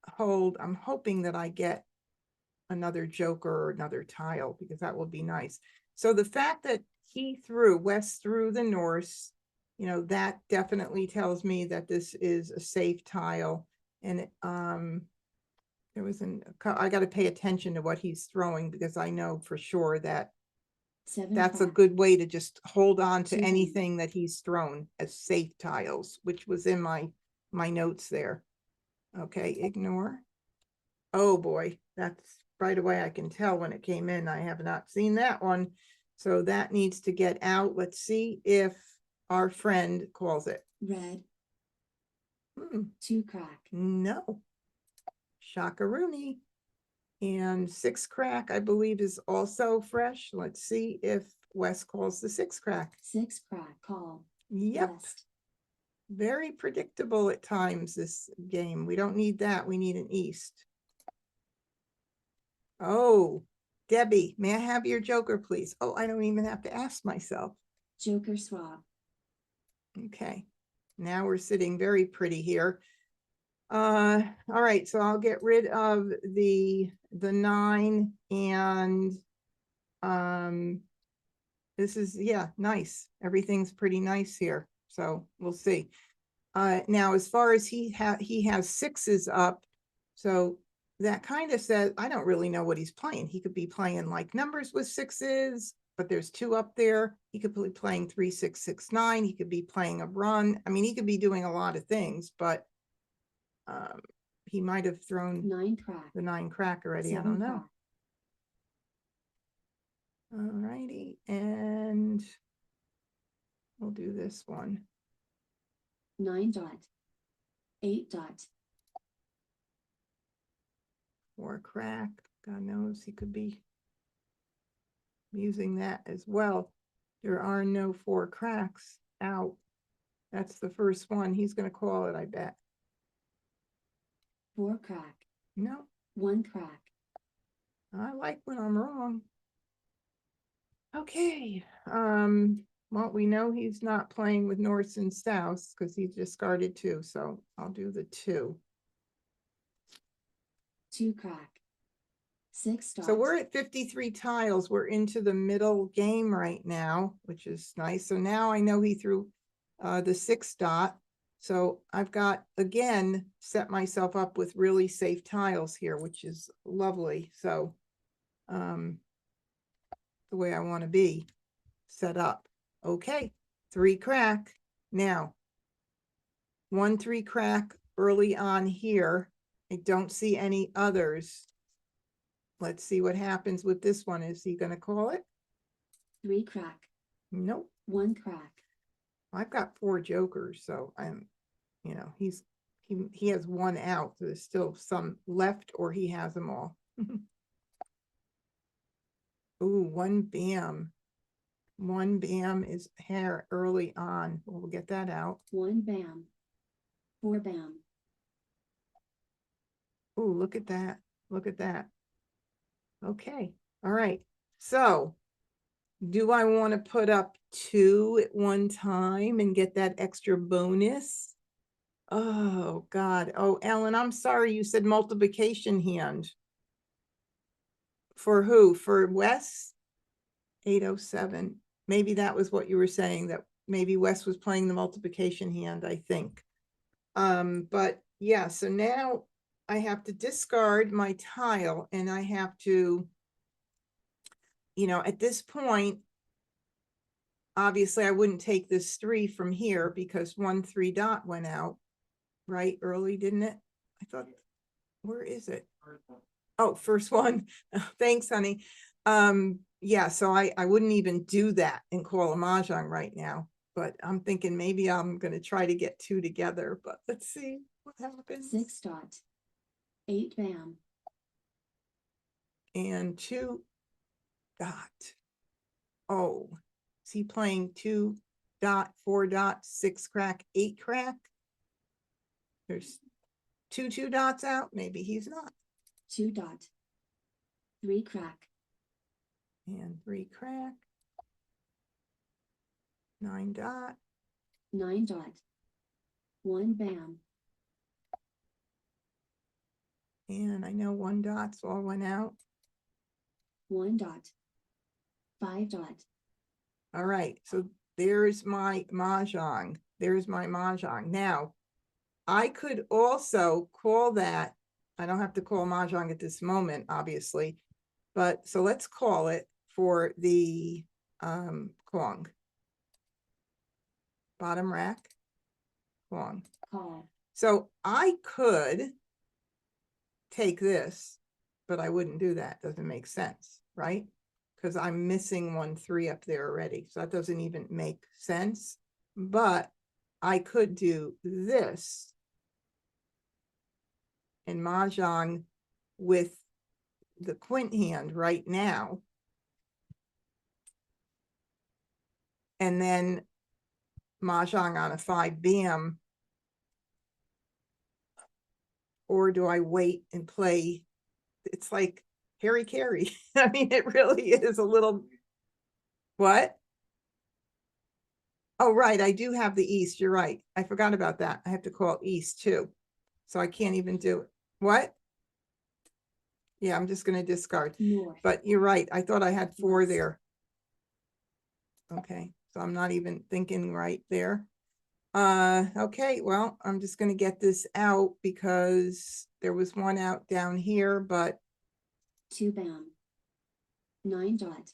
hold. I'm hoping that I get another joker or another tile because that will be nice. So the fact that Wes threw the Norse, you know, that definitely tells me that this is a safe tile. And there was I got to pay attention to what he's throwing because I know for sure that 7 that's a crack. good way to just hold on to 2 bam. anything that he's thrown as safe tiles, which was in my notes there. Okay, ignore. Oh boy, that's right away. I can tell when it came in. I have not seen that one. So that needs to get out. Let's see if our friend calls it. Red. Hmm, 2 crack. no. Shakaroony. And 6 crack, I believe, is also fresh. Let's see if Wes calls the 6 crack. 6 crack. Call. Yep. West. Very predictable at times, this game. We don't need that. We need an east. Oh, Debbie, may I have your joker, please? Oh, I don't even have to ask myself. Joker swap. Okay. Now we're sitting very pretty here. All right, so I'll get rid of the 9 and this is, yeah, nice. Everything's pretty nice here. So we'll see. Now, as far as he has 6s up, so that kind of says, I don't really know what he's playing. He could be playing like numbers with 6s, but there's 2 up there. He could be playing 3, 6, 6, 9. He could be playing a run. I mean, he could be doing a lot of things, but he might have thrown 9 crack. the 9 crack already. I 7 don't know. crack. All righty, and we'll do this one. 9 dot. 8 dot. 4 crack. God knows he could be using that as well. There are no 4 cracks out. That's the first one. He's going to call it, I bet. 4 crack. No, 1 crack. I like when I'm wrong. Okay. Well, we know he's not playing with North and South because he discarded 2. So I'll do the 2. 2 crack. 6 dot. So we're at 53 tiles. We're into the middle game right now, which is nice. So now I know he threw the 6 dot. So I've got, again, set myself up with really safe tiles here, which is lovely. So the way I want to be set up. Okay, 3 crack. Now, 1 3 crack early on here. I don't see any others. Let's see what happens with this one. Is he going to call it? 3 crack. Nope. 1 crack. I've got 4 jokers, so I'm, you know, he has 1 out. So there's still some left, or he has them all. Ooh, 1 bam. 1 bam is hair early on. We'll get that out. 1 bam. 4 bam. Ooh, look at that. Look at that. Okay. All right. So do I want to put up 2 at one time and get that extra bonus? Oh, God. Oh, Ellen, I'm sorry you said multiplication hand. For who? For Wes? 807. Maybe that was what you were saying, that maybe Wes was playing the multiplication hand, I think. But yeah, so now I have to discard my tile and I have to, you know, at this point, obviously I wouldn't take this 3 from here because 1 3 dot went out right early, didn't it? I thought, where is it? Oh, first one. Thanks, honey. Yeah, so I wouldn't even do that and call a Mah Jongg right now, but I'm thinking maybe I'm going to try to get 2 together, but let's see what happens. 6 dot. 8 bam. and 2 dot. Oh, is he playing 2 dot, 4 dot, 6 crack, 8 crack? There's 2 dots out. Maybe he's not. 2 dot. 3 crack. And 3 crack. 9 dot. 9 dot. 1 bam. And I know 1 dots all went out. 1 dot. 5 dot. All right, so there's my Mahjong. There's my Mahjong. Now, I could also call that, I don't have to call Mahjong at this moment, obviously, but so let's call it for the Kong. Bottom rack, Kong. Call. So I could take this, but I wouldn't do that. Doesn't make sense, right? Because I'm missing 1 3 up there already. So that doesn't even make sense. But I could do this in Mahjong with the quint hand right now. And then Mahjong on a 5 bam. Or do I wait and play? It's like Harry Carey. I mean, it really is a little. What? Oh, right. I do have the East. You're right. I forgot about that. I have to call East too. So I can't even do it. What? Yeah, I'm just going to discard. North. But you're right. I thought I had 4 West. there. Okay. So I'm not even thinking right there. Okay. Well, I'm just going to get this out because there was 1 out down here, but 2 bam. 9 dot.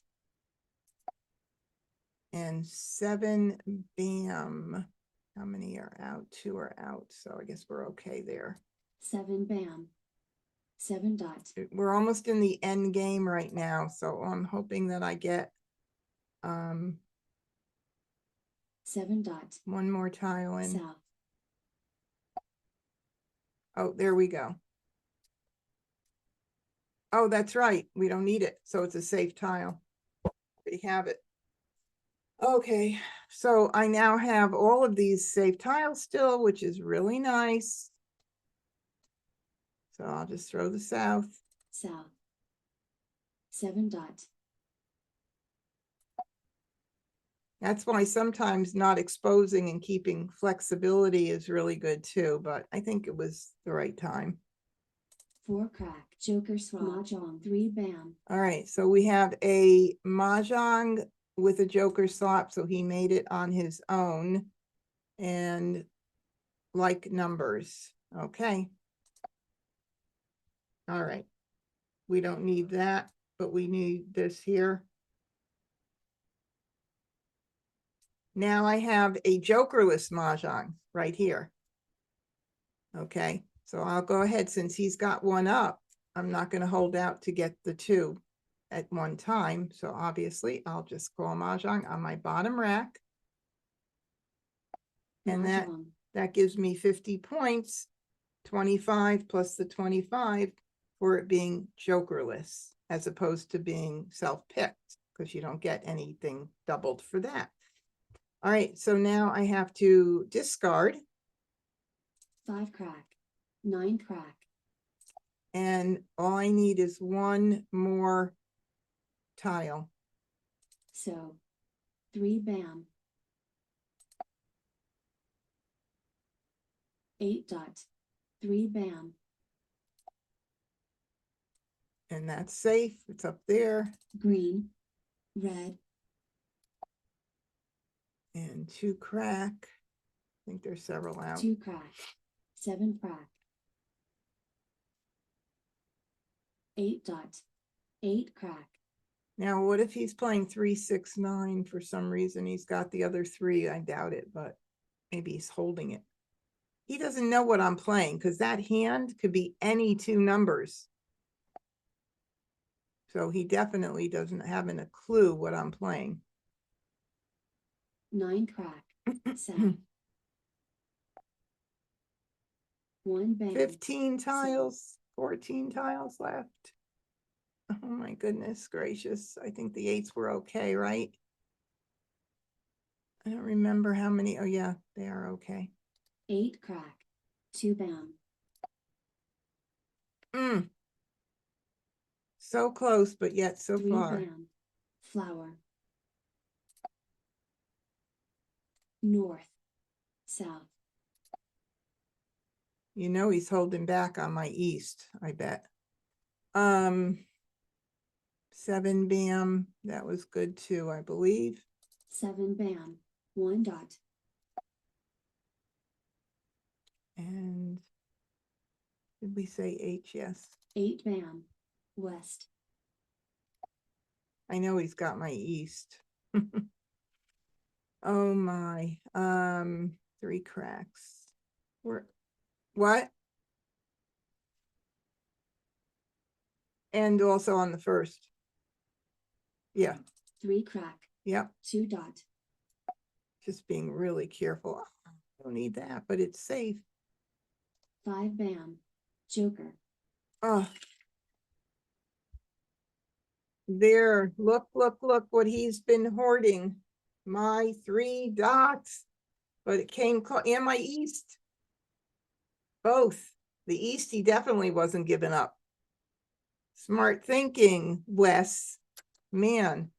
and 7 bam. How many are out? 2 are out. So I guess we're okay there. 7 bam. 7 dot. We're almost in the end game right now. So I'm hoping that I get 7 dot. 1 more tile in. South. Oh, there we go. Oh, that's right. We don't need it. So it's a safe tile. We have it. Okay, so I now have all of these safe tiles still, which is really nice. So I'll just throw the south. South. 7 dot. That's why sometimes not exposing and keeping flexibility is really good too, but I think it was the right time. 4 crack. Joker swap. Mah Jongg. 3 bam. All right, so we have a Mahjong with a Joker slot, so he made it on his own. And like numbers, okay. All right, we don't need that, but we need this here. Now I have a Jokerless Mahjong right here. Okay, so I'll go ahead, since he's got 1 up, I'm not going to hold out to get the 2 at one time. So obviously I'll just call Mahjong on my bottom rack. And Mah that Jongg. that gives me 50 points, 25 plus the 25 for it being Jokerless, as opposed to being self-picked, because you don't get anything doubled for that. All right, so now I have to discard. 5 crack. 9 crack. And all I need is 1 more tile. So 3 bam. 8 dot. 3 bam. And that's safe. It's up there. Green. Red. And 2 crack. I think there's several out. 2 crack. 7 crack. 8 dot. 8 crack. Now, what if he's playing 3, 6, 9 for some reason? He's got the other 3. I doubt it, but maybe he's holding it. He doesn't know what I'm playing, because that hand could be any 2 numbers. So he definitely doesn't have a clue what I'm playing. 9 crack. South. 1 bam. 15 tiles, 14 tiles left. Oh my goodness gracious. I think the 8s were okay, right? I don't remember how many. Oh yeah, they are okay. 8 crack. 2 bam. Mm. So close, but yet so 3 far. bam. Flower. North. South. You know he's holding back on my east, I bet. 7 bam. That was good too, I believe. 7 bam. 1 dot. And did we say H? Yes. 8 bam. West. I know he's got my east. Oh my. 3 cracks. What? And also on the first. Yeah. 3 crack. Yep. 2 dot. Just being really careful. I don't need that, but it's safe. 5 bam. Joker. Oh. There, look what he's been hoarding. My 3 dots. But it came, and my east. Both. The east, he definitely wasn't giving up. Smart thinking, Wes. Man.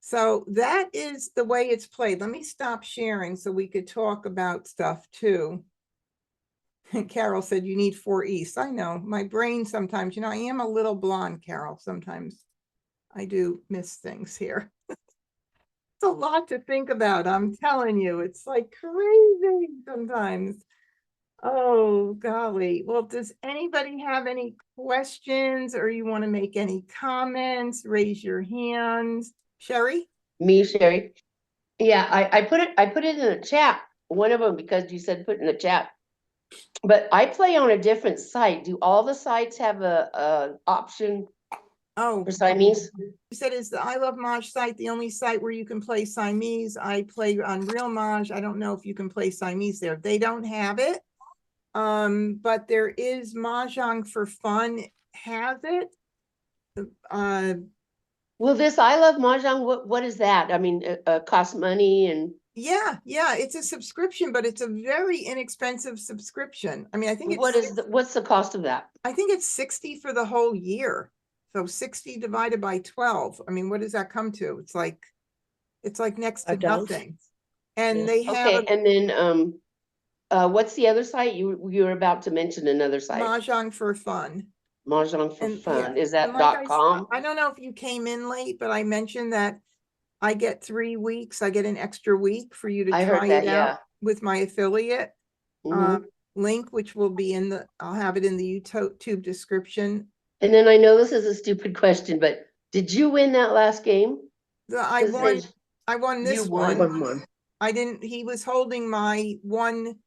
So that is the way it's played. Let me stop sharing so we could talk about stuff too. Carol said you need 4 east. I know my brain sometimes, you know, I am a little blonde, Carol. Sometimes I do miss things here. It's a lot to think about. I'm telling you, it's like crazy sometimes. Oh, golly. Well, does anybody have any questions or you want to make any comments? Raise your hands. Sherry? Me, Sherry. Yeah, I put it in the chat, one of them, because you said put in the chat. But I play on a different site. Do all the sites have a option Oh, for Siamese? you said is the I Love Maj site the only site where you can play Siamese? I play on Real Maj. I don't know if you can play Siamese there. They don't have it. But there is Mah Jongg for Fun has it. Well, this I Love Mah Jongg, what is that? I mean, costs money and Yeah, it's a subscription, but it's a very inexpensive subscription. I mean, I think it's what's the cost of that? I think it's 60 for the whole year. So 60 divided by 12. I mean, what does that come to? It's like next to $5. nothing. And they have Okay, and then what's the other site? You were about to mention another site. Mah Jongg for Fun. Mah Jongg for And Fun. yeah, Is that and like .com? I don't know if you came in late, but I mentioned that I get 3 weeks. I get an extra week for you to I try heard that, it yeah. out with my affiliate Mhm. link, which will be I'll have it in the YouTube description. And then I know this is a stupid question, but did you win that last game? I It won. says I won you this won. one. I didn't. He was holding my one.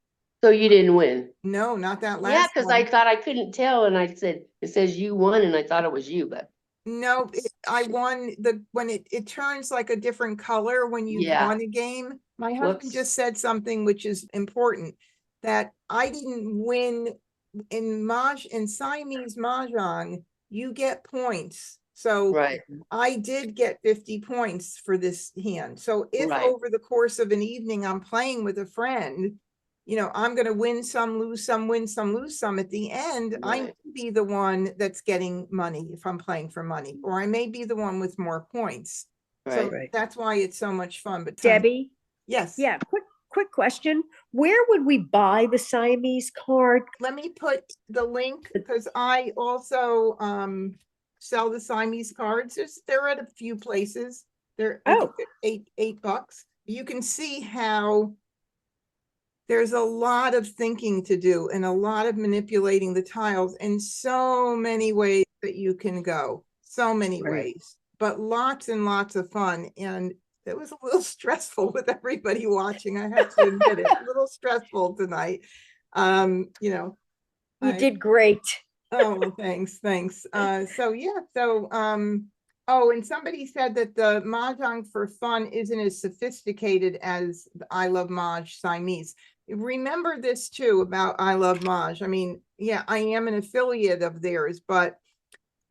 So you didn't win. No, not that last. Yeah, because I one. thought I couldn't tell, and I said it says you won, and I thought it was you, but No, I won when it turns like a different color when you Yeah. won a game. My husband Whoops. just said something which is important, that I didn't win in Siamese Mahjong, you get points. So right, I did get 50 points for this hand. So if Right. over the course of an evening I'm playing with a friend, you know, I'm going to win some, lose some, win some, lose some. At the end, I Right. may be the one that's getting money if I'm playing for money, or I may be the one with more points. So right. Right. that's why it's so much fun. But Debbie, yes. yeah, quick question. Where would we buy the Siamese card? Let me put the link because I also sell the Siamese cards. They're at a few places. They're I think Oh. they're $8. You can see how there's a lot of thinking to do and a lot of manipulating the tiles and so many ways that you can go. So many Right. ways, but lots and lots of fun. And it was a little stressful with everybody watching. I have to admit it, a little stressful tonight. You know, You did great. oh, well, thanks. So yeah, oh, and somebody said that the Mahjong for Fun isn't as sophisticated as the I Love Maj Siamese. Remember this too about I Love Maj. I mean, yeah, I am an affiliate of theirs, but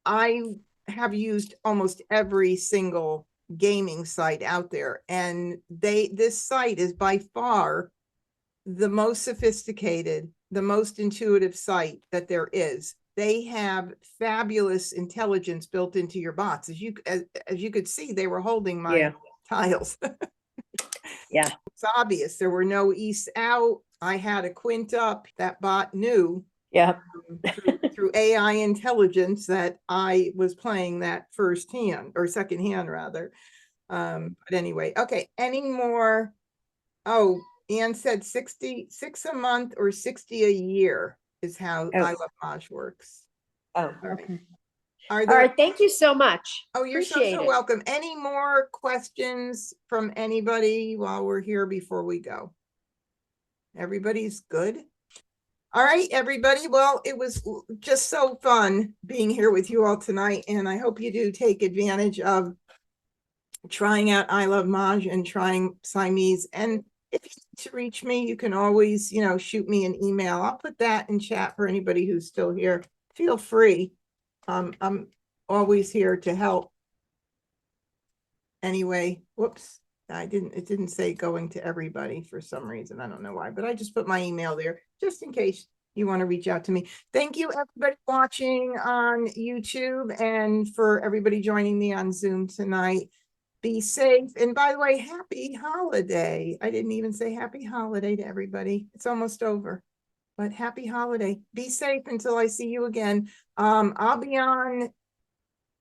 I have used almost every single gaming site out there, and this site is by far the most sophisticated, the most intuitive site that there is. They have fabulous intelligence built into your bots. As you could see, they were holding my Yeah. tiles. Yeah. It's obvious there were no east out. I had a quint up. That bot knew Yeah. through AI intelligence that I was playing that first hand or second hand rather. But anyway, okay. Any more? Oh, Ann said 66 a month or 60 a year is how Oh. I Love Maj works. Oh, All right. okay. Are All there? right. Thank you so much. Oh, you're Appreciate so it. welcome. Any more questions from anybody while we're here before we go? Everybody's good? All right, everybody. Well, it was just so fun being here with you all tonight, and I hope you do take advantage of trying out I Love Maj and trying Siamese. And if you need to reach me, you can always, shoot me an email. I'll put that in chat for anybody who's still here. Feel free. I'm always here to help. Anyway, whoops. It didn't say going to everybody for some reason. I don't know why, but I just put my email there just in case you want to reach out to me. Thank you, everybody watching on YouTube, and for everybody joining me on Zoom tonight. Be safe. And by the way, happy holiday. I didn't even say happy holiday to everybody. It's almost over, but happy holiday. Be safe until I see you again. I'll be on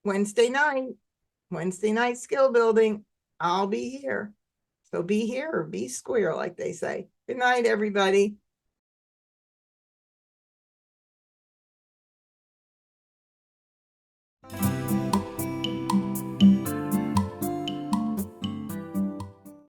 Wednesday night skill building. I'll be here. So be here or be square, like they say. Good night, everybody.